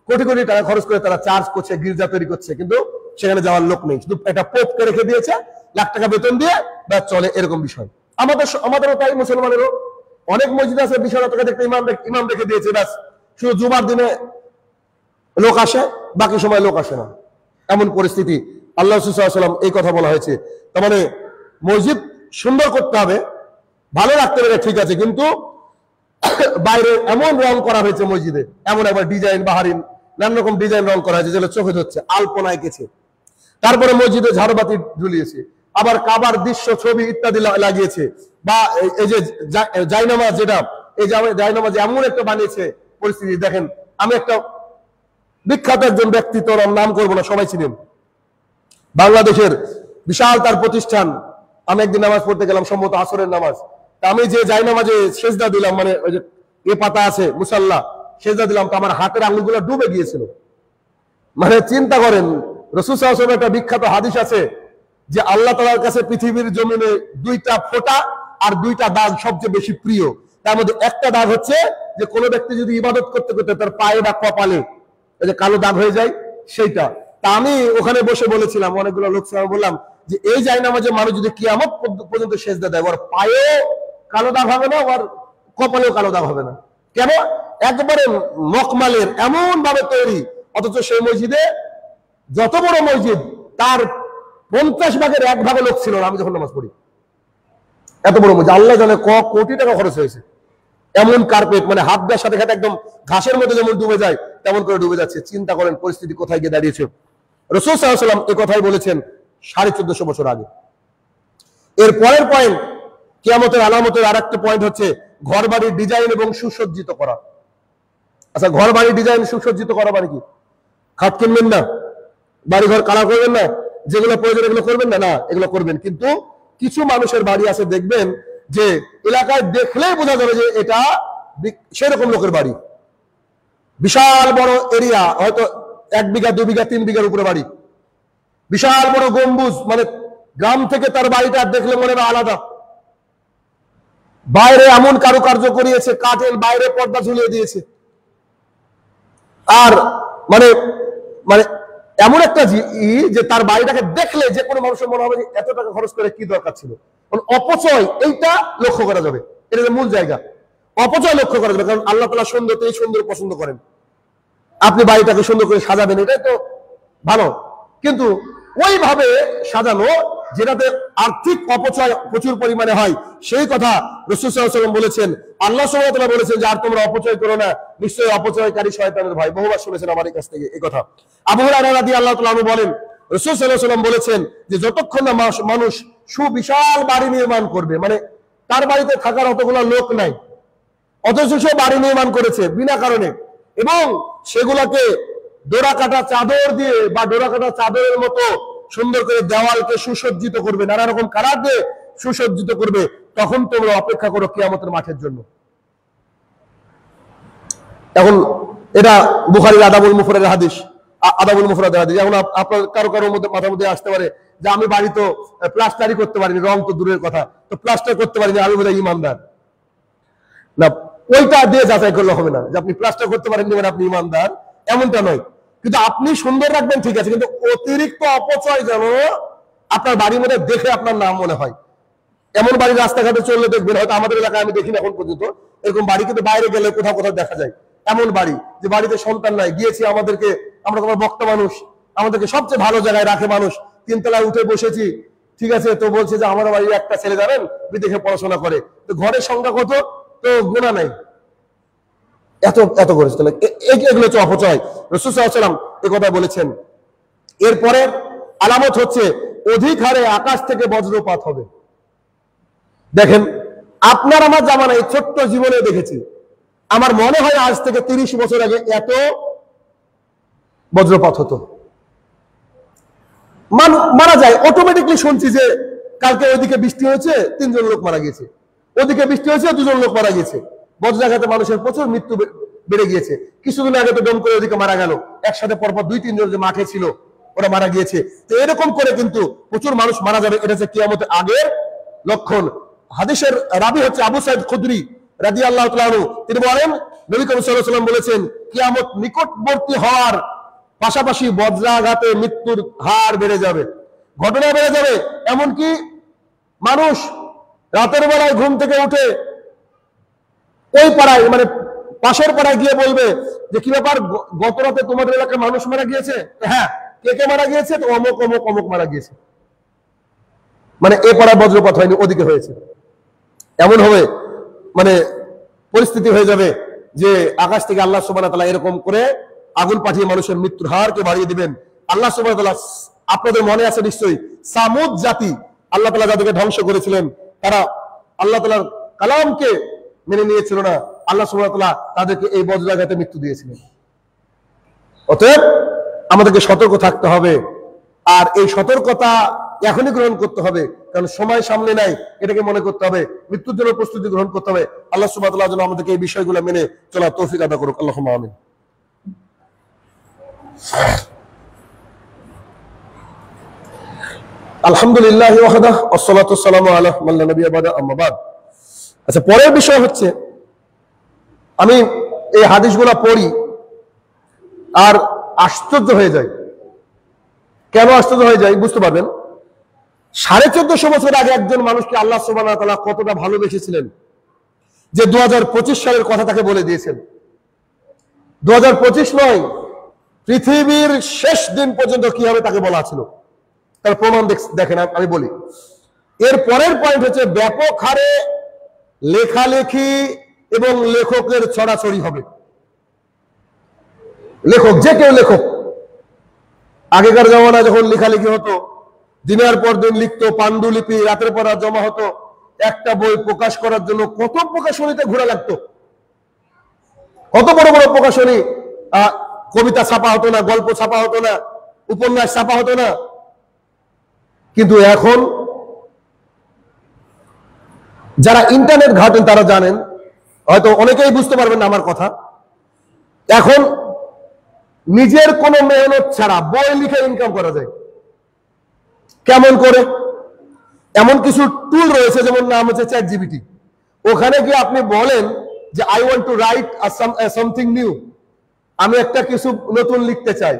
কোটি কোটি টাকা খরচ করে তারা চার্চ করছে, গির্জা তৈরি করছে, কিন্তু সেখানে যাওয়ার লোক নেই। শুধু একটা পোপকে রেখে দিয়েছে, লাখ টাকা বেতন দিয়ে ব্যাস চলে, এরকম বিষয়। আমাদেরও তাই, মুসলমানেরও অনেক মসজিদ আছে 20,000 টাকা দেখতে ইমাম রেখে দিয়েছে, ব্যাস শুধু জুমার দিনে লোক আসে, বাকি সময় লোক আসে না, এমন পরিস্থিতি। আল্লাহ রাসূল সাল্লাল্লাহু আলাইহি ওয়াসাল্লাম এই কথা বলা হয়েছে। তার মানে মসজিদ সুন্দর করতে হবে, ভালো রাখতে হবে, ঠিক আছে, কিন্তু বাইরে এমন রং করা হয়েছে মসজিদে, এমন একবার ডিজাইন বাহারিন নানা রকম ডিজাইন রং করা হয়েছে, যেগুলো চোখে ধরছে, আলপনা এঁকেছে। তারপরে মসজিদে ঝাড়বাতি ঝুলিয়েছে, আবার কাবার দৃশ্য, ছবি ইত্যাদি লাগিয়েছে। বা এই যে জায়নামাজ, যেটা এই যে জায়নামাজ এমন একটা বানিয়েছে পরিস্থিতি দেখেন। আমি একটা বিখ্যাত একজন ব্যক্তিত্ব, নাম করবো না, সবাই চিনেন, বাংলাদেশের বিশাল তার প্রতিষ্ঠান। আমি একদিন নামাজ পড়তে গেলাম, সম্ভবত আসরের নামাজ। আমি যে জায়নামাজে সেজদা দিলাম, মানে ওই যে পাতা আছে মুসাল্লা, সেজদা দিলাম, তো আমার হাতের আঙুলগুলো ডুবে গিয়েছিল। মানে চিন্তা করেন, রাসূল সাল্লাল্লাহু আলাইহি ওয়াসাল্লামের একটা বিখ্যাত হাদিস আছে যে আল্লাহ তাআলার কাছে পৃথিবীর জমিনে 2টা ফোঁটা আর 2টা দাগ সবচেয়ে বেশি প্রিয়। তার মধ্যে একটা দাগ হচ্ছে যে কোনো ব্যক্তি যদি ইবাদত করতে করতে তার পায়ে বা কপালে এই যে কালো দাগ হয়ে যায়, সেইটা। তা আমি ওখানে বসে বলেছিলাম, অনেকগুলো লোক ছিল, বললাম যে এই জায়নামাজে মানুষ যদি কিয়ামত পর্যন্ত সেজদা দেয়, ওর পায়ে কালো দাগ হবে না, ওর কপালেও কালো দাগ হবে না। কেন? একবারে মকমালের এমন ভাবে তৈরি, অথচ সেই মসজিদে যত বড় মসজিদ তার 50 ভাগের 1 ভাগও লোক ছিল না আমি যখন নামাজ পড়ি। এত বড় মসজিদ, আল্লাহ জানে কোটি টাকা খরচ হয়েছে। এমন কার্পেট, মানে হাত দেওয়ার সাথে সাথে একদম ঘাসের মধ্যে যেমন ডুবে যায় তেমন করে ডুবে যাচ্ছে। চিন্তা করেন পরিস্থিতি কোথায় গিয়ে দাঁড়িয়েছে। রাসূল সাল্লাল্লাহু আলাইহি ওয়াসাল্লাম এই কথাই বলেছেন 1450 বছর আগে। এর পরের পয়েন্ট, কিয়ামতের আলামতের আরেকটা পয়েন্ট হচ্ছে ঘর বাড়ির ডিজাইন এবং সুসজ্জিত করা। আচ্ছা, ঘর বাড়ির ডিজাইন সুসজ্জিত করা মানে কি? খাট কিনবেন না, বাড়িঘর কালার করবেন না, যেগুলো প্রয়োজন এগুলো করবেন না, না এগুলো করবেন। কিন্তু কিছু মানুষের বাড়ি আছে দেখবেন যে এলাকায় দেখলেই বোঝা যাবে যে এটা সেরকম লোকের বাড়ি। বিশাল বড় এরিয়া, হয়তো 1 বিঘা 2 বিঘা 3 বিঘার উপরে বাড়ি, বিশাল বড় গম্বুজ, মানে গ্রাম থেকে তার বাড়িটা দেখলে মনে হয় আলাদা। বাইরে এমন কারুকার্য করিয়েছে, কাঠের বাইরে পর্দা ঝুলিয়ে দিয়েছে। আর মানে মানে এমন একটা যে তার বাড়িটাকে দেখলে যে কোনো মানুষের মনে হবে যে এত টাকা খরচ করে কি দরকার ছিল। অপচয় এইটা লক্ষ্য করা যাবে, এটা যে মূল জায়গা। অপচয় লক্ষ্য করা যাবে, কারণ আল্লাহ তাআলা সুন্দরতেই সুন্দর পছন্দ করেন। আপনি বাড়িটাকে সুন্দর করে সাজাবেন, এটাই তো ভালো। কিন্তু ওইভাবে সাজানো যেটাতে আর্থিক অপচয় প্রচুর পরিমাণে হয়, সেই কথা রাসূল সাল্লাল্লাহু আলাইহি ওয়াসাল্লাম বলেছেন। আল্লাহ সুবহানাহু ওয়া তাআলা বলেছেন যে আর তোমরা অপচয় করো না, নিশ্চয়ই অপচয়কারী শয়তানের ভাই। বহুবার শুনেছেন আমার কাছ থেকে এই কথা। আবু হুরায়রা রাদিয়াল্লাহু তাআলা আনহু বলেন, রাসূল সাল্লাল্লাহু আলাইহি ওয়াসাল্লাম বলেছেন যে যতক্ষণ না মানুষ সুবিশাল বাড়ি নির্মাণ করবে, মানে তার বাড়িতে থাকার অতগুলো লোক নাই, অথচ সে বাড়ি নির্মাণ করেছে বিনা কারণে, এবং সেগুলোকে ডোরাকাটা চাদর দিয়ে বা ডোরাকাটা চাদরের মতো সুন্দর করে দেওয়ালকে সুসজ্জিত করবে, নানা রকম কালার দিয়ে সুসজ্জিত করবে, তখন তোমরা অপেক্ষা করো কিয়ামতের মাঠের জন্য। এখন এটা বুখারীর আদাবুল মুফরাদের হাদিস, এখন আপনার কারো কারোর মধ্যে মাথার মধ্যে আসতে পারে যে আমি বাড়ি তো প্লাস্টারই করতে পারিনি, রং তো দূরের কথা, তো প্লাস্টার করতে পারিনি, আমি বোধহয় ইমানদার না। ওইটা দিয়ে যাচাই করলে হবে না যে আপনি প্লাস্টার করতে পারেন মানে আপনি ইমানদার, এমনটা নয়। কিন্তু আপনি সুন্দর রাখবেন ঠিক আছে, কিন্তু অতিরিক্ত অপচয় যেন আপনার বাড়ির মধ্যে দেখে আপনার নাম মনে হয়। এমন বাড়ি রাস্তাঘাটে চললে দেখবেন, হয়তো আমাদের এলাকায় আমি দেখিনি এখন পর্যন্ত এরকম বাড়ি, কিন্তু বাইরে গেলে কোথাও কোথাও দেখা যায় এমন বাড়ি যে বাড়িতে সন্তান নাই। গিয়েছি, আমরা তোমার বক্তা মানুষ, আমাদেরকে সবচেয়ে ভালো জায়গায় রাখে মানুষ, 3 তলায় উঠে বসেছি, ঠিক আছে, তো বলছে যে আমার বাড়ির একটা ছেলে জানেন বিদেশে পড়াশোনা করে, তো ঘরের সংখ্যা কত তো গোনা নাই, এত করেছে। তাহলে এগুলো হচ্ছে অপচয়। রাসূল সাল্লাল্লাহু আলাইহি ওয়াসাল্লাম এই কথা বলেছেন। এরপরে আলামত হচ্ছে অধিক হারে আকাশ থেকে বজ্রপাত হবে। দেখেন, আপনার আমার জামানায় ছোট্ট জীবনে দেখেছি, আমার মনে হয় আজ থেকে 30 বছর আগে এত বজ্রপাত হতো। মারা যায় অটোমেটিকলি, শুনছি যে কালকে ওইদিকে বৃষ্টি হয়েছে 3 জন লোক মারা গিয়েছে, ওদিকে বৃষ্টি হয়েছে 2 জন লোক মারা গিয়েছে। বজ্রাঘাতে মানুষের প্রচুর মৃত্যু বেড়ে গিয়েছে। কিছুদিন আগে তো ডোম করে ওদিকে মারা গেল, একসাথে পরপর 2-3 জন যে মাঠে ছিল ওরা মারা গিয়েছে। তো এরকম করে কিন্তু প্রচুর মানুষ মারা যাবে, এটা হচ্ছে কিয়ামতের আগের লক্ষণ। হাদিসের রাবী হচ্ছে আবু সাঈদ খুদরি রাদিয়াল্লাহু তাআলা আনহু, তিনি বলেন নবী করিম সাল্লাল্লাহু আলাইহি ওয়াসাল্লাম বলেছেন কিয়ামত নিকটবর্তী হওয়ার পাশাপাশি বজ্রাঘাতে মৃত্যুর হার বেড়ে যাবে, ঘটনা বেড়ে যাবে। এমনকি মানুষ রাতের বেলায় ঘুম থেকে উঠে ওই পাড়ায়, মানে পাশের পাড়ায় গিয়ে বলবে যে কি ব্যাপার, গত রাতে তোমাদের এলাকায় মানুষ মারা গিয়েছে? হ্যাঁ, কে মারা গিয়েছে? তো অমুক অমুক অমুক মারা গিয়েছে। মানে এ পাড়ায় বজ্রপাত হয়নি, ওদিকে হয়েছে। এমন হবে মানে পরিস্থিতি হয়ে যাবে যে আকাশ থেকে আল্লাহ সুবহানাহু ওয়া তাআলা এরকম করে আগুন পাঠিয়ে মানুষের মৃত্যুর হারকে বাড়িয়ে দিবেন। আল্লাহ সুবহানাহু ওয়া তাআলা, আপনাদের মনে আছে নিশ্চয়ই, সামুদ জাতি আল্লাহ তাআলা যাদেরকে ধ্বংস করেছিলেন, তারা আল্লাহ তাআলার কালামকে মেনে নিয়েছিল না, আল্লাহ সুবহানাহু ওয়া তাআলা তাদেরকে এই বজ্রাঘাতে মৃত্যু দিয়েছিলেন। অতএব আমাদেরকে সতর্ক থাকতে হবে, আর এই সতর্কতা এখনই গ্রহণ করতে হবে, কারণ সময় সামনে নাই। এটাকে মনে করতে হবে, মৃত্যুর জন্য প্রস্তুতি গ্রহণ করতে হবে। আল্লাহ সুবহানাহু ওয়া তাআলা যেন আমাদেরকে এই বিষয়গুলো মেনে চলার তৌফিক আদা করুক। আল্লাহুম্মা আমিন। আলহামদুলিল্লাহ ওয়াহদাহ ওয়াসসালাতু ওয়াসসালামু আলা মান লা নাবিয়্যা বা'দা, আম্মা বা'দ। আচ্ছা, পরের বিষয় হচ্ছে, আমি এই হাদিসগুলো পড়ি আর আশ্চর্য হয়ে যাই। কেন আশ্চর্য হয়ে যাই বুঝতে পারবেন। 1450 বছর আগে একজন মানুষকে আল্লাহ সুবহানাহু ওয়া তাআলা কতটা ভালোবেসেছিলেন যে 2025 সালের কথা তাকে বলে দিয়েছেন। 2025 নয়, পৃথিবীর শেষ দিন পর্যন্ত কি হবে তাকে বলা ছিল। তার প্রমাণ দেখেন, আমি বলি। এর পরের পয়েন্ট হচ্ছে ব্যাপক হারে লেখালেখি এবং লেখকের ছড়াছড়ি হবে। লেখক, যে কেউ লেখক। আগেকার জামানায় যখন লেখালেখি হতো, দিনের পর দিন লিখতো, পাণ্ডুলিপি রাতের পর রাত জমা হতো, একটা বই প্রকাশ করার জন্য কত প্রকাশনীতে ঘোরা লাগতো, কত বড় বড় প্রকাশনী। কবিতা ছাপা হতো না, গল্প ছাপা হতো না, উপন্যাস ছাপা হতো না। কিন্তু এখন যারা ইন্টারনেট ঘাটেন তারা জানেন, হয়তো অনেকেই বুঝতে পারবেন না আমার কথা। এখন নিজের কোনো মেহনত ছাড়া বই লিখে ইনকাম করা যায়। কেমন করে? এমন কিছু টুল রয়েছে, যেমন নাম হচ্ছে ChatGPT। ওখানে গিয়ে আপনি বলেন যে I want to right something new, আমি একটা কিছু নতুন লিখতে চাই,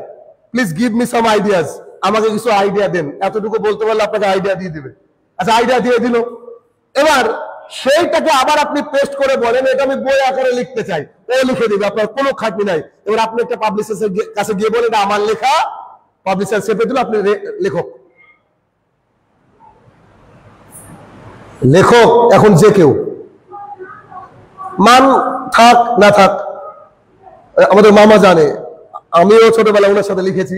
please give me some ideas, আমাকে কিছু আইডিয়া দেন। এতটুকু বলতে পারলে আপনাকে আইডিয়া দিয়ে দিবে। আচ্ছা, আইডিয়া দিয়ে দিল। এবার সেইটাকে আবার আপনি পেস্ট করে বলেন এটা আমি বই আকারে লিখতে চাই, ও লিখে দিবে, আপনার কোনো খাটনি নাই। এবার আপনি একটা পাবলিশারের কাছে গিয়ে বলেন এটা আমার লেখা, পাবলিশার চেপে দিল, আপনি লেখক। লেখক এখন যে কেউ, মান থাক না থাক। আমাদের মামা জানে, আমিও ছোটবেলায় ওনার সাথে লিখেছি।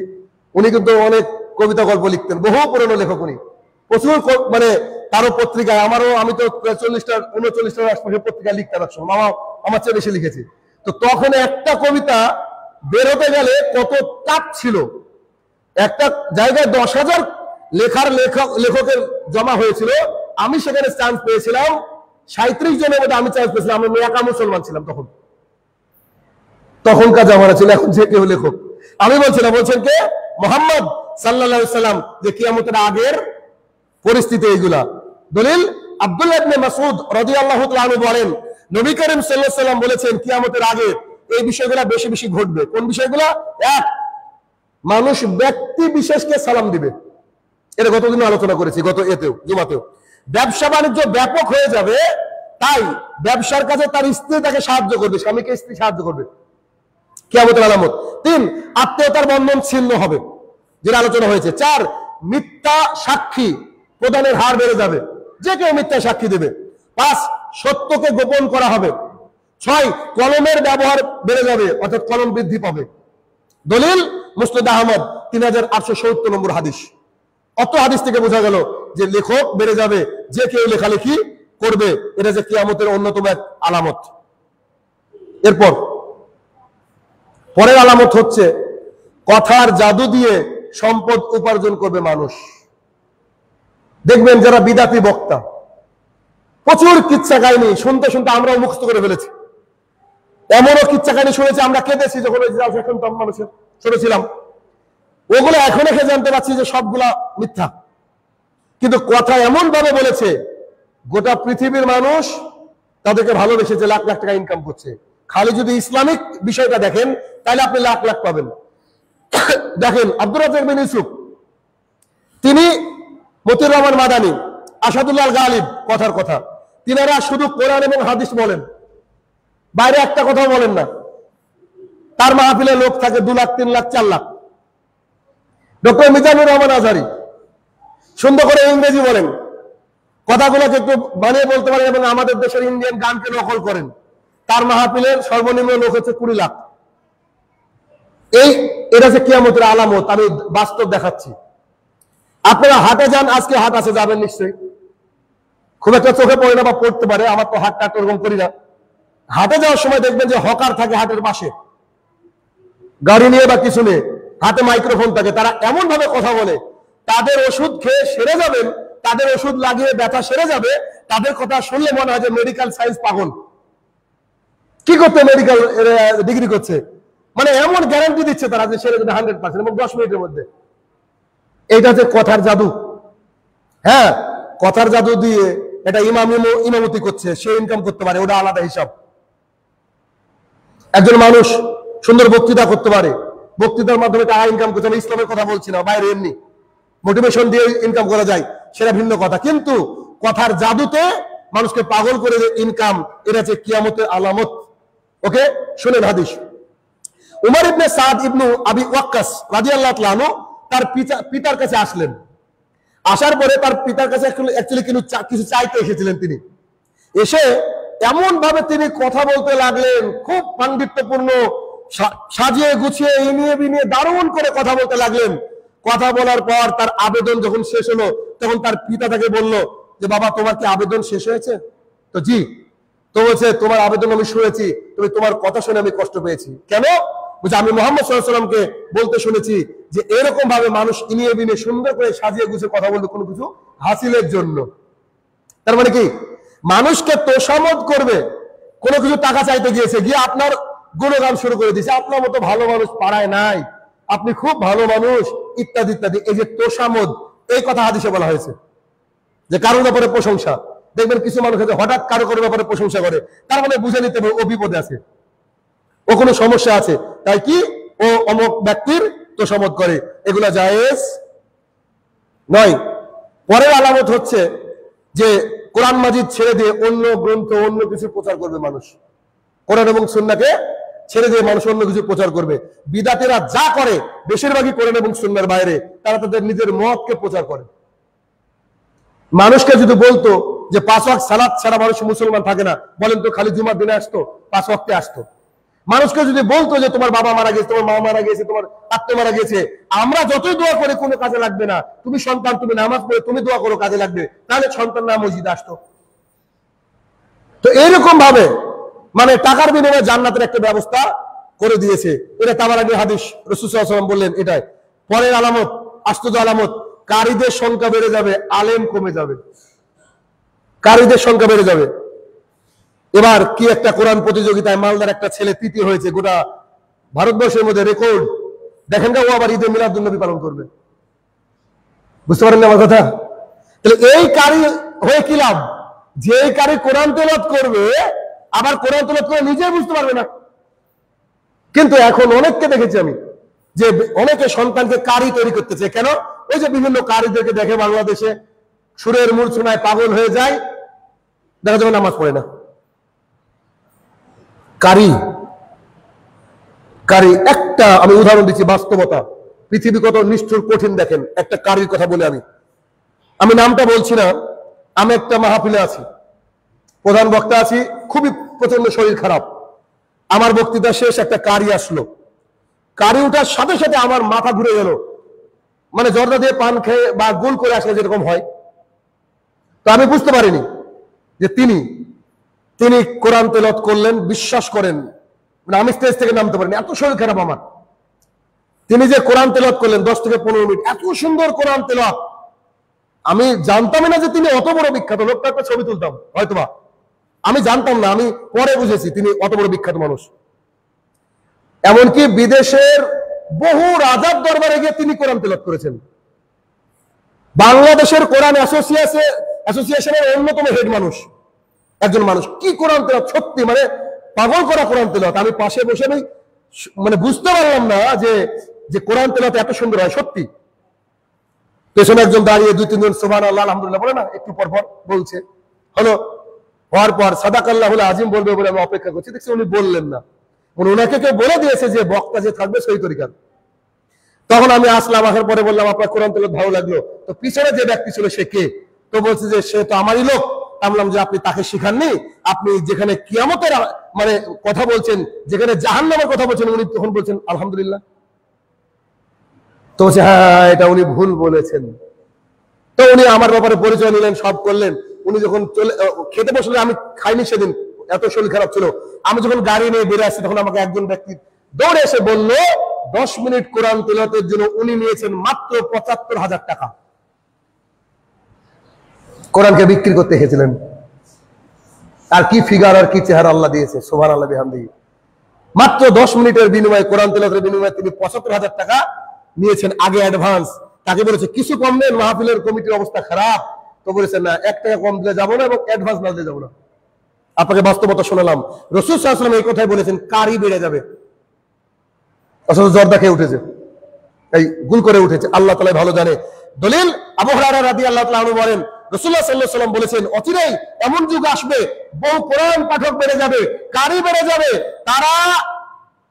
উনি কিন্তু অনেক কবিতা গল্প লিখতেন, বহু পুরনো লেখক উনি, প্রচুর মানে তারও পত্রিকায়, আমি তো 39টার আশপাশে পত্রিকায় লিখতাম একসময়, মামা আমার চেয়ে বেশি লিখেছি। তো তখন একটা কবিতা বেরোতে গেলে কত চাপ ছিল, একটা জায়গায় 10,000 লেখকের জমা হয়েছিল, আমি সেখানে চান্স পেয়েছিলাম 37 জনের মধ্যে, আমি চান্স পেয়েছিলাম। আমি একা মুসলমান ছিলাম তখন, তখনকার জামানা ছিল। এখন যে কেউ লেখক। আমি বলছিলাম, বলছেন কে? মুহাম্মদ সাল্লাল্লাহু আলাইহি সাল্লাম, যে কিয়ামতের আগের পরিস্থিতি এইগুলা। দলিল আব্দুল্লাহ ইবনে মাসউদ রাদিয়াল্লাহু তাআলা আনহু বলেন, নবী করিম সাল্লাল্লাহু আলাইহি সাল্লাম বলেছেন কিয়ামতের আগে এই বিষয়গুলো বেশি বেশি ঘটবে। কোন বিষয়গুলো? এক, মানুষ ব্যক্তি বিশেষকে সালাম দিবে। এটা গতদিন আলোচনা করেছি, গত এতেও, জুমাতেও। ব্যবসা বাণিজ্য ব্যাপক হয়ে যাবে, তাই ব্যবসার কাজে তার স্ত্রী তাকে সাহায্য করবে, স্বামীকে স্ত্রী সাহায্য করবে, কিয়ামতের আলামত। 3, আত্মীয়তার বন্ধন ছিন্ন হবে, যেটা আলোচনা হয়েছে। 4, মিথ্যা সাক্ষী প্রদানের হার বেড়ে যাবে, যে কেউ মিথ্যা সাক্ষী দেবে। 5, সত্যকে গোপন করা হবে। 6, কলমের ব্যবহার বেড়ে যাবে, অর্থাৎ কলম বৃদ্ধি পাবে। দলিল মুসনাদ আহমদ 3870 নম্বর হাদিস। অত হাদিস থেকে বোঝা গেল যে লেখক বেড়ে যাবে, যে কেউ লেখালেখি করবে, এটা যে কিয়ামতের অন্যতম এক আলামত। এরপর পরের আলামত হচ্ছে কথার জাদু দিয়ে সম্পদ উপার্জন করবে মানুষ। দেখবেন যারা বিদাতি বক্তা, প্রচুর কিচ্ছা কাহিনী শুনতে শুনতে আমরাও মুখস্থ করে ফেলেছি। এমনও কিচ্ছা কাহিনী শুনেছি আমরা কেঁদেছি যখন শুনতাম, মানুষের শুনেছিলাম। ওগুলো এখন এসে জানতে পারছি যে সবগুলা মিথ্যা। কিন্তু কথা এমন ভাবে বলেছে, গোটা পৃথিবীর মানুষ তাদেরকে ভালোবেসেছে, লাখ লাখ টাকা ইনকাম করছে। খালি যদি ইসলামিক বিষয়টা দেখেন তাহলে আপনি লাখ লাখ পাবেন। দেখেন আব্দুর রাজ্জাক বিন ইউসুফ, তিনি, মতিউর রহমান মাদানী, আসাদুল্লাহ গালিব, কথার কথা, তিনারা শুধু কোরআন এবং হাদিস বলেন, বাইরে একটা কথাও বলেন না। তার মাহফিলে লোক থাকে 2 লাখ, 3 লাখ, 4 লাখ। ডক্টর মিজানুর রহমান আজহারী সুন্দর করে ইংরেজি বলেন, কথাগুলোকে একটু বানিয়ে বলতে পারেন এবং আমাদের দেশের ইন্ডিয়ান গানকে নকল করেন। তার মাহফিলের সর্বনিম্ন লোক হচ্ছে 20 লাখ। এটা যে কিয়ামতের আলামত, আমি বাস্তব দেখাচ্ছি। আপনারা হাটে যান, আজকে হাট আছে, যাবেন নিশ্চয়ই। খুব একটা চোখে পড়ে না বা পড়তে পারে, আমার তো হাটটা ওরকম করি না। হাটে যাওয়ার সময় দেখবেন যে হকার থাকে হাটের পাশে, গাড়ি নিয়ে বা কিছু নিয়ে, হাতে মাইক্রোফোন থাকে। তারা এমন ভাবে কথা বলে, তাদের ওষুধ খেয়ে সেরে যাবেন, তাদের ওষুধ লাগিয়ে ব্যথা সেরে যাবে। তাদের কথা শুনলে মনে হয় যে মেডিকেল সায়েন্স পাগল। কি করতে মেডিকেল ডিগ্রি করছে, মানে এমন গ্যারান্টি দিচ্ছে তারা যে সেরে যাবে 100% এবং 10 মিনিটের মধ্যে। এইটা হচ্ছে কথার জাদু। হ্যাঁ, কথার জাদু দিয়ে এটা ইমামতি করছে, সে ইনকাম করতে পারে, ওটা আলাদা হিসাব। একজন মানুষ সুন্দর বক্তৃতা করতে পারে, বক্তৃতার মাধ্যমে টাকা ইনকাম করতে। আমি ইসলামের কথা বলছি না, বাইরে এমনি মোটিভেশন দিয়ে ইনকাম করা যায়। সেটা ভিন্ন কথা, কিন্তু কথার জাদুতে মানুষকে পাগল করে ইনকাম, এটা হচ্ছে কিয়ামতের আলামত। ওকে, শুনেন হাদিস। উমর ইবনে সাদ ইবনু আবি ওয়াক্কাস রাদিয়াল্লাহু তাআলা আনহু তার পিতার কাছে আসলেন। আসার পরে তার পিতার কাছে অ্যাকচুয়ালি কিছু চাইতে এসেছিলেন। তিনি এসে এমন ভাবে তিনি কথা বলতে লাগলেন, খুব পাণ্ডিত্যপূর্ণ, সাজিয়ে গুছিয়ে ইনিয়ে বিনিয়ে দারুণ করে কথা বলতে লাগলেন। কথা বলার পর তার আবেদন যখন শেষ হলো, তখন তার পিতা তাকে বলল যে বাবা, তোমার কি আবেদন শেষ হয়েছে? তো জি। তো বলছে, তোমার আবেদন আমি শুনেছি, তবে তোমার কথা শুনে আমি কষ্ট পেয়েছি। কেন? বলছে, আমি মুহাম্মদ সাল্লাল্লাহু আলাইহি ওয়াসাল্লামকে বলতে শুনেছি যে এরকম ভাবে মানুষ ইনিয়ে বিনিয়ে সুন্দর করে সাজিয়ে গুছিয়ে কথা বলবে কোনো কিছু হাসিলের জন্য। তার মানে কি, মানুষকে তোষামদ করবে, কোনো কিছু টাকা চাইতে গিয়েছে, গিয়ে আপনার গুণগান শুরু করে দিয়েছে, আপনার মতো ভালো মানুষ পাড়ায় নাই, আপনি খুব ভালো মানুষ, ইত্যাদি ইত্যাদি। এই যে তোষামদ, এই কথা হাদিসে বলা হয়েছে যে কারোর ব্যাপারে প্রশংসা। দেখবেন কিছু মানুষ আছে হঠাৎ কারো কারো ব্যাপারে প্রশংসা করে, তার মানে বুঝে নিতে হবে ও বিপদে আছে, ও কোনো সমস্যা আছে, তাই কি ও অমুক ব্যক্তির তোষামদ করে। এগুলা জায়েজ নয়। পরের আলামত হচ্ছে যে কোরআন মাজিদ ছেড়ে দিয়ে অন্য গ্রন্থ, অন্য কিছু প্রচার করবে মানুষ। কোরআন এবং সুন্নাহকে ছেড়ে দিয়ে মানুষ অন্য কিছু প্রচার করবে। বিদাতীরা যা করে বেশিরভাগই কোরআন এবং সুন্নাহর বাইরে, তারা তাদের নিজের মতকে প্রচার করে। মানুষকে যদি বলতো যে 5 ওয়াক্ত সালাত ছাড়া মানুষ মুসলমান থাকে না, বলেন তো খালি জুমার দিনে আসতো? 5 ওয়াক্তে আসতো। মানুষকে যদি বলতো যে তোমার বাবা মারা গেছে, তোমার মা মারা গেছে, তোমার আত্মীয় মারা গেছে, আমরা যতই দোয়া করে কোনো কাজে লাগবে না, তুমি সন্তান, তুমি নামাজ পড়ে তুমি দোয়া করো কাজে লাগবে, তাহলে সন্তান না মসজিদে আসতো। তো এইরকম ভাবে মানে টাকার বিনিময়ে জান্নাতের একটা ব্যবস্থা করে দিয়েছে। এটা তাবারানী হাদিস, রাসূল সাল্লাল্লাহু আলাইহি ওয়াসাল্লাম বললেন এটাই। পরের আলামত, আশ্চর্য আলামত, কারীদের সংখ্যা বেড়ে যাবে, আলেম কমে যাবে। কারীদের সংখ্যা বেড়ে যাবে। এবার কি একটা কোরআন প্রতিযোগিতায় মালদার একটা ছেলে তৃতীয় হয়েছে, গোটা ভারতবর্ষের মধ্যে রেকর্ড। দেখেন না, ও আবার ঈদে মিলাদুন নবী পালন করবে। বুঝতে পারেন না আমার কথা? তাহলে এই কারি হয়ে কি লাভ? যে কারি কোরআন তেলাওয়াত করবে, আবার কোরআন তেলাওয়াত করে নিজে বুঝতে পারবে না। কিন্তু এখন অনেককে দেখেছি আমি যে অনেকে সন্তানকে কারি তৈরি করতেছে। কেন? ওই যে বিভিন্ন কারিদেরকে দেখে বাংলাদেশে, সুরের মূর্ছনায় পাগল হয়ে যায়, দেখা যাবে নামাজ পড়ে না। কারি কারি একটা আমি উদাহরণ দিচ্ছি, বাস্তবতা, পৃথিবী কত নিষ্ঠুর কঠিন। দেখেন একটা কারির কথা বলে আমি নামটা বলছি না। আমি একটা মাহফিলে আছি, প্রধান বক্তা আছি, খুবই প্রচন্ড শরীর খারাপ। আমার বক্তৃতা শেষ, একটা কারি আসলো। কারি উঠার সাথে সাথে আমার মাথা ঘুরে গেল, মানে জর্দা দিয়ে পান খেয়ে বা গোল করে আসলে যেরকম হয়। তো আমি বুঝতে পারিনি যে তিনি কোরআন তেলাওয়াত করলেন। বিশ্বাস করেন, মানে আমি স্টেজ থেকে নামতে পারিনি, এত শরীর খারাপ আমার। তিনি যে কোরআন তেলাওয়াত করলেন 10 থেকে 15 মিনিট, এত সুন্দর কোরআন তেলাওয়াত। আমি জানতামই না যে তিনি অত বড় বিখ্যাত। লোকটা একটা ছবি তুলতাম হয়তোবা, আমি জানতাম না, আমি পরে বুঝেছি তিনি অত বড় বিখ্যাত মানুষ। এমনকি বিদেশের বহু রাজার দরবারে গিয়ে তিনি কোরআন তেলাওয়াত করেছেন। বাংলাদেশের কোরআন অ্যাসোসিয়েশনের অন্যতম হেড মানুষ, একজন মানুষ। কি কোরআন তেলাওয়াত, সত্যি মানে পাগল করা কোরআন তেলাওয়াত। আমি পাশে বসে মানে বুঝতে পারলাম না যে কোরআন তেলাওয়াত এত সুন্দর হয় সত্যি। পেছনে একজন দাঁড়িয়ে 2-3 জন সুবহানাল্লাহ আলহামদুলিল্লাহ বলে না, একটু পর পর বলছে। হওয়ার পর সাদাকাল্লাহুল আজিম বলবে বলে আমি অপেক্ষা করছি, দেখছি উনি বললেন না। ওনাকে কেউ বলে দিয়েছে যে বক্তা যে থাকবে সেই তরিকার। তখন আমি আসলাম, আসার পরে বললাম আপনার কোরআন তেলাওয়াত ভালো লাগলো। তো পিছনে যে ব্যক্তি ছিল সে কে? তো বলছে যে সে তো আমারই লোক। আমি বললাম যে আপনি তাকে শিখাননি, আপনি যেখানে কিয়ামতের মানে কথা বলছেন, যেখানে জাহান্নামের কথা বলছেন, উনি তখন বলছেন আলহামদুলিল্লাহ। তো বলছে হ্যাঁ, এটা উনি ভুল বলেছেন। তো উনি আমার ব্যাপারে পরিচয় নিলেন, সব করলেন। উনি যখন খেতে বসলেন, আমি খাইনি সেদিন, এত শরীর খারাপ ছিল। আমি যখন গাড়ি নিয়ে বেরিয়ে আসছি, তখন আমাকে একজন ব্যক্তি দৌড়ে এসে বলল 10 মিনিট কোরআন তেলাওয়াতের জন্য উনি নিয়েছেন মাত্র 75,000 টাকা। কোরআনকে বিক্রি করতে এসেছিলেন। আর কি ফিগার, আর কি চেহারা আল্লাহ দিয়েছে, সুবহানাল্লাহ বিহামদিহি। মাত্র 10 মিনিটের বিনিময়ে, কোরআন তেলাওয়াতের বিনিময়ে তিনি 75,000 টাকা নিয়েছেন আগে অ্যাডভান্স। তাকে বলেছে কিছু কম দেন, মাহফিলের কমিটির অবস্থা খারাপ। তো বলেছেন না, 1 টাকা কম দিলে যাবো না এবং অ্যাডভান্স না দিলে যাবো না। আপনাকে বাস্তবতা শোনালাম। রাসূল সাল্লাল্লাহু আলাইহি ওয়াসাল্লাম এই কথাই বলেছেন, কারি বেড়ে যাবে। আসলে জর্দা খেয়ে উঠেছে, এই গুল করে উঠেছে। আল্লাহ তাআলা ভালো জানে। দলিল আবু হুরায়রা রাদিয়াল্লাহু তাআলা আনহু বলেন, রাসূলুল্লাহ সাল্লাল্লাহু আলাইহি ওয়াসাল্লাম বলেছেন, অচিরেই এমন যুগ আসবে, বহু কোরআন পাঠক বেড়ে যাবে, কারি বেড়ে যাবে, তারা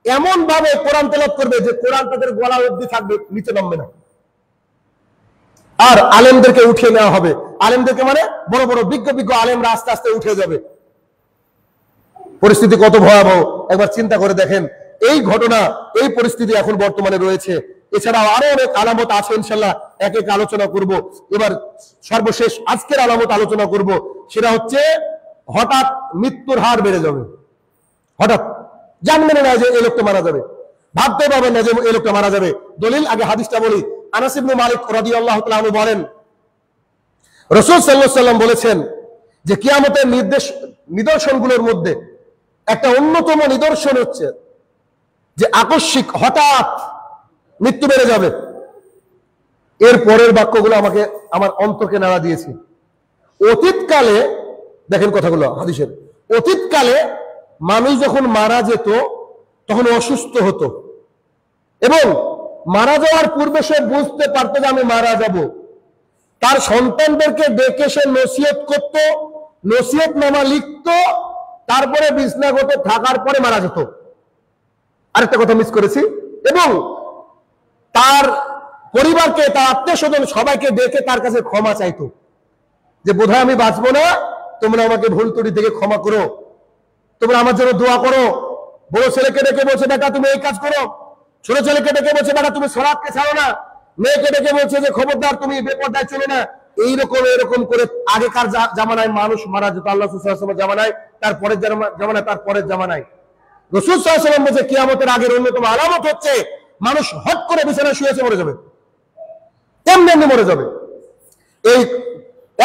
এমন ভাবে কোরআন তেলাওয়াত করবে যে কোরআন তাদের গলা অবধি থাকবে, নিচে নামবে না। আর আলেমদেরকে উঠিয়ে নেওয়া হবে, আলেমদেরকে মানে বড় বড় বিজ্ঞ বিজ্ঞ আলেমরা আস্তে আস্তে উঠে যাবে। পরিস্থিতি কত ভয়াবহ একবার চিন্তা করে দেখেন। এই ঘটনা, এই পরিস্থিতি এখন বর্তমানে রয়েছে। এছাড়াও আরো অনেক আলামত আছে, ইনশাল্লাহ এক এক আলোচনা করব। এবার সর্বশেষ আজকের আলামত আলোচনা করব, সেটা হচ্ছে হঠাৎ মৃত্যুর হার বেড়ে যাবে। হঠাৎ জানবেন না যে এই লোকটা মারা যাবে, ভাবতে পারবেন না যে এই লোকটা মারা যাবে। দলিল আগে হাদিসটা বলি। আনাস ইবনে মালিক রাদিয়াল্লাহু তাআলা আনহু বলেন, রাসূল সাল্লাল্লাহু আলাইহি ওয়াসাল্লাম বলেছেন যে কিয়ামতের নিদর্শনগুলোর মধ্যে একটা অন্যতম নিদর্শন হচ্ছে যে আকস্মিক হঠাৎ মৃত্যু বেড়ে যাবে। এর পরের বাক্যগুলো আমাকে আমার অন্তরকে নাড়া দিয়েছে। অতীতকালে দেখেন কথাগুলো হাদিসের, অতীতকালে মানুষ যখন মারা যেত তখন অসুস্থ হতো এবং মারা যাওয়ার পূর্বে সে বুঝতে পারতো যে আমি মারা যাব। তার সন্তানদেরকে ডেকে সে নসিহত করত, নসিহতনামা লিখত, তারপরে বিছনাগত থাকার পরে মারা যেত। আরেকটা কথা মিস করেছি, এবং তার পরিবারকে, তার আত্মীয় স্বজন সবাইকে ডেকে তার কাছে ক্ষমা চাইতো যে বোধহয় আমি বাঁচবো না, তোমরা আমাকে ভুল ত্রুটি থেকে ক্ষমা করো, তোমরা আমার জন্য দোয়া করো। বড় ছেলেকে ডেকে বলছে বেটা তুমি এই কাজ করো, ছোট ছেলেকে ডেকে বলছে বেটা তুমি সলাতকে ছাড়ো না, মেয়েকে ডেকে বলছে যে খবরদার তুমি বেপরদায় চলো না। এরকম করে আগেকার জামানায় মানুষ মারা যেত, আল্লাহ রাসূল সাল্লাল্লাহু আলাইহি ওয়াসাল্লাম জামানায়, তারপরের জামানায়, তারপরের জামানায়। রাসূল সাল্লাল্লাহু আলাইহি ওয়াসাল্লাম বলছে কিয়ামতের আগের অন্যতম আলামত হচ্ছে মানুষ হট করে বিছানায় শুয়েছে মরে যাবে, এমনি এমনি মরে যাবে। এই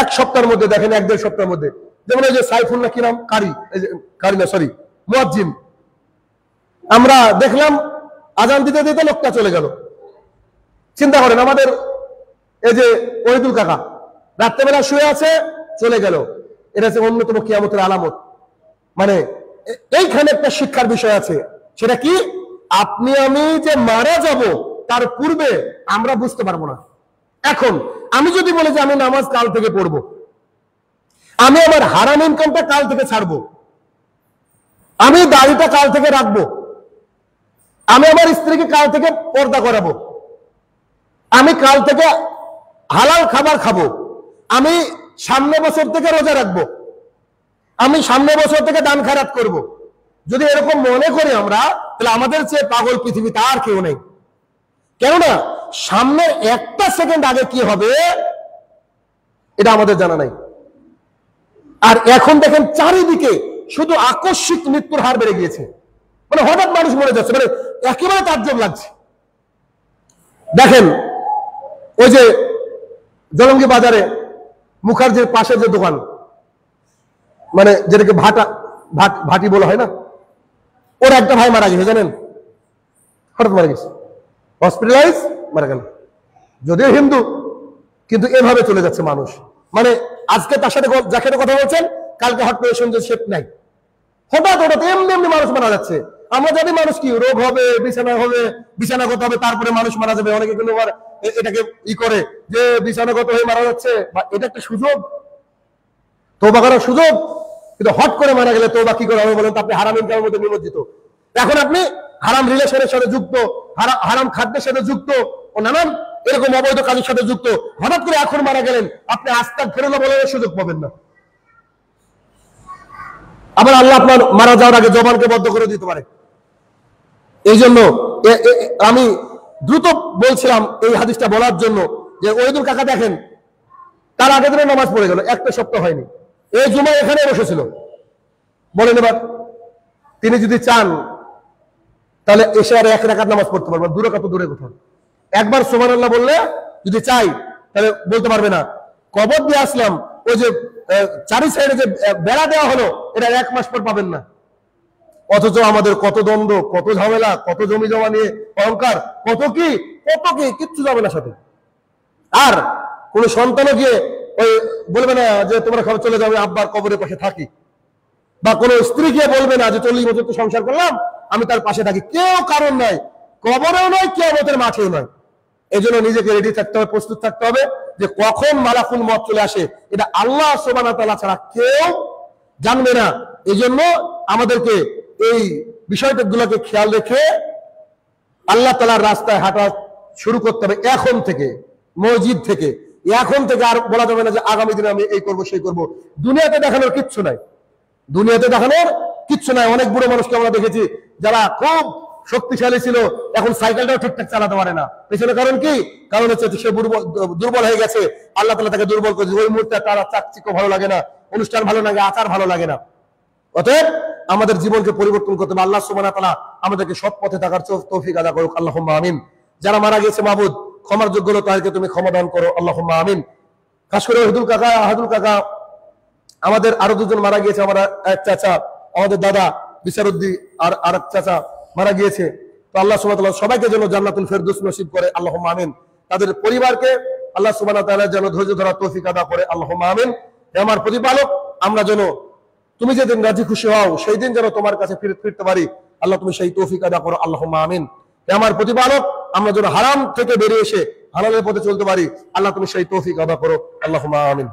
এক সপ্তাহের মধ্যে দেখেন, এক দেড় সপ্তাহের মধ্যে, যেমন এই যে সাইফুল্লাহ কি নাম, মুয়াজ্জিন, আমরা দেখলাম আজান দিতে দিতে লোকটা চলে গেল। চিন্তা করেন, আমাদের এই যে ওহিদুল কাকা রাত্রেবেলা শুয়ে আছে, চলে গেল। এটা হচ্ছে অন্যতম কিয়ামতের আলামত। মানে এইখানে একটা শিক্ষার বিষয় আছে, সেটা কি, আপনি আমি যে মারা যাব তার পূর্বে আমরা বুঝতে পারবো না। এখন আমি যদি বলি যে আমি নামাজ কাল থেকে পড়বো, আমি আমার হারাম ইনকামটা কাল থেকে ছাড়বো, আমি দাড়িটা কাল থেকে রাখবো, আমি আমার স্ত্রীকে কাল থেকে পর্দা করাবো, আমি কাল থেকে হালাল খাবার খাবো, আমি সামনে বছর থেকে রোজা রাখবো, আমি সামনে বছর থেকে দান খায়রাত করব। যদি এরকম মনে করি আমরা, তাহলে আমাদের চেয়ে পাগল পৃথিবীতে আর কেউ নেই। কেননা সামনের একটা সেকেন্ড আগে কি হবে এটা আমাদের জানা নাই। আর এখন দেখেন চারিদিকে শুধু আকস্মিক মৃত্যুর হার বেড়ে গিয়েছে, মানে হঠাৎ মানুষ মরে যাচ্ছে, মানে একেবারে তাজ্জব লাগছে। দেখেন ওই যে জলঙ্গি বাজারে মুখার্জির পাশে যে দোকান, মানে যেটাকে ভাটি বলা হয় না, ওর একটা ভাই মারা গেছে জানেন, হঠাৎ মারা গেছে, হসপিটালাইজ মারা গেল। যদিও হিন্দু, কিন্তু এভাবে চলে যাচ্ছে মানুষ। মানে আজকে তার সাথে যাকে কথা বলছেন, কালকে হট করে শুনছে সে নাই, হঠাৎ হঠাৎ এমনি এমনি মানুষ মারা যাচ্ছে। আমরা জানি মানুষ কি রোগ হবে, বিছানাগত হবে, তারপরে মানুষ মারা যাবে। অনেকে কিন্তু এটাকে করে যে বিছানাগত হয়ে মারা যাচ্ছে, এটা একটা সুযোগ, তওবা করার সুযোগ। কিন্তু হট করে মারা গেলে তওবা কি করে হবে বলেন তো? আপনি হারাম ইনকামের মধ্যে নিমজ্জিত, এখন আপনি হারাম রিলেশনের সাথে যুক্ত, হারাম খাদ্যের সাথে যুক্ত, ও নানান এরকম অবৈধ কাজের সাথে যুক্ত। হঠাৎ করে এখন মারা গেলেন, আপনি আস্তাগফিরুল্লাহ বলার সুযোগ পাবেন না। আবার আল্লাহ আপনার মারা যাওয়ার আগে জবানকে বদ্ধ করে দিতে পারে। এই জন্য আমি দ্রুত বলছিলাম এই হাদিসটা বলার জন্য যে ওহিদুল কাকা দেখেন, তার আগের দিনে নামাজ পড়ে গেল, একটা সপ্তাহ হয়নি, এই জুমা এখানে বসেছিল। বলেন এবার তিনি যদি চান তাহলে এসে আর এক রাকাত নামাজ পড়তে পারবেন, দু রাকাত তো দূরে কোথাও। একবার সুবহানাল্লাহ বললে যদি চাই তাহলে বলতে পারবে না। কবর দিয়ে আসলাম, ওই যে চারি সাইডে যে বেড়া দেওয়া হলো, এটা 1 মাস পর পাবেন না। অথচ আমাদের কত দ্বন্দ্ব, কত ঝামেলা, কত জমি জমা নিয়ে অহংকার, কত কি কিচ্ছু যাবে না সাথে। আর কোন সন্তানও গিয়ে ওই বলবে না যে তোমরা খাবার চলে যাবে, আব্বার কবরের পাশে থাকি, বা কোন স্ত্রী গিয়ে বলবে না যে 40 বছর তো সংসার করলাম, আমি তার পাশে থাকি। কেউ কারণ নাই, কবরেও নয়, কিয়ামতের মাঠেও নয়। এজন্য নিজেকে রেডি থাকতে হবে, প্রস্তুত থাকতে হবে যে কখন মালাকুল মউত চলে আসে এটা আল্লাহ সুবহানাহু ওয়া তাআলা ছাড়া কেউ জানবে না। এজন্য আমাদেরকে এই বিষয়গুলোকে খেয়াল রেখে আল্লাহ তাআলার রাস্তায় হাঁটা শুরু করতে হবে এখন থেকে, মসজিদ থেকে। এখন থেকে আর বলা যাবে না যে আগামী দিনে আমি এই করব সেই করব। দুনিয়াতে দেখানোর কিচ্ছু নাই, দুনিয়াতে দেখানোর কিচ্ছু নাই। অনেক বুড়ো মানুষকে আমরা দেখেছি যারা খুব শক্তিশালী ছিল, এখন সাইকেলটাও ঠিকঠাক চালাতে পারে না। পেছনে কারণ কি? কারণ হচ্ছে সে দুর্বল হয়ে গেছে, আল্লাহ তাআলা তাকে দুর্বল করেছে। ওই মুহূর্তে তার চাকচিক্য ভালো লাগে না, অনুষ্ঠান ভালো লাগে, আচার ভালো লাগে না। অতএব আমাদের জীবনকে পরিবর্তন করতে হবে। আল্লাহ সুবহানাহু ওয়া তাআলা আমাদেরকে সৎ পথে থাকার তৌফিক আদা করুক, আল্লাহুম্মা আমিন। যারা মারা গেছে মাবুদ ক্ষমার যোগ্য হলো তাদেরকে তুমি ক্ষমা দান করো, আল্লাহুম্মা আমিন। খাস করে আহাদুল কাকা, আমাদের আরো দুজন মারা গিয়েছে। আমার এক চাচা, আমাদের দাদা বিচারউদ্দিন, আর আরেক চাচা মারা গিয়েছে। তো আল্লাহ সুবহানাহু ওয়া তাআলা সবাইকে যেন জান্নাতুল ফেরদৌস নসিব করে, আল্লাহুম্মা আমিন। তাদের পরিবারকে আল্লাহ সুবহানাহু ওয়া তাআলা যেন ধৈর্য ধরার তৌফিক আদা করে, আল্লাহুম্মা আমিন। হে আমার প্রতিপালক, আমরা যেন তুমি যেদিন রাজি খুশি হও সেই দিন যেন তোমার কাছে ফিরতে পারি, আল্লাহ তুমি সেই তৌফিক আদা করো, আল্লাহুম্মা আমিন। হে আমার প্রতিপালক, আমরা যেন হারাম থেকে বেরিয়ে এসে হালালের পথে চলতে পারি, আল্লাহ তুমি সেই তৌফিক আদা করো, আল্লাহুম্মা আমিন।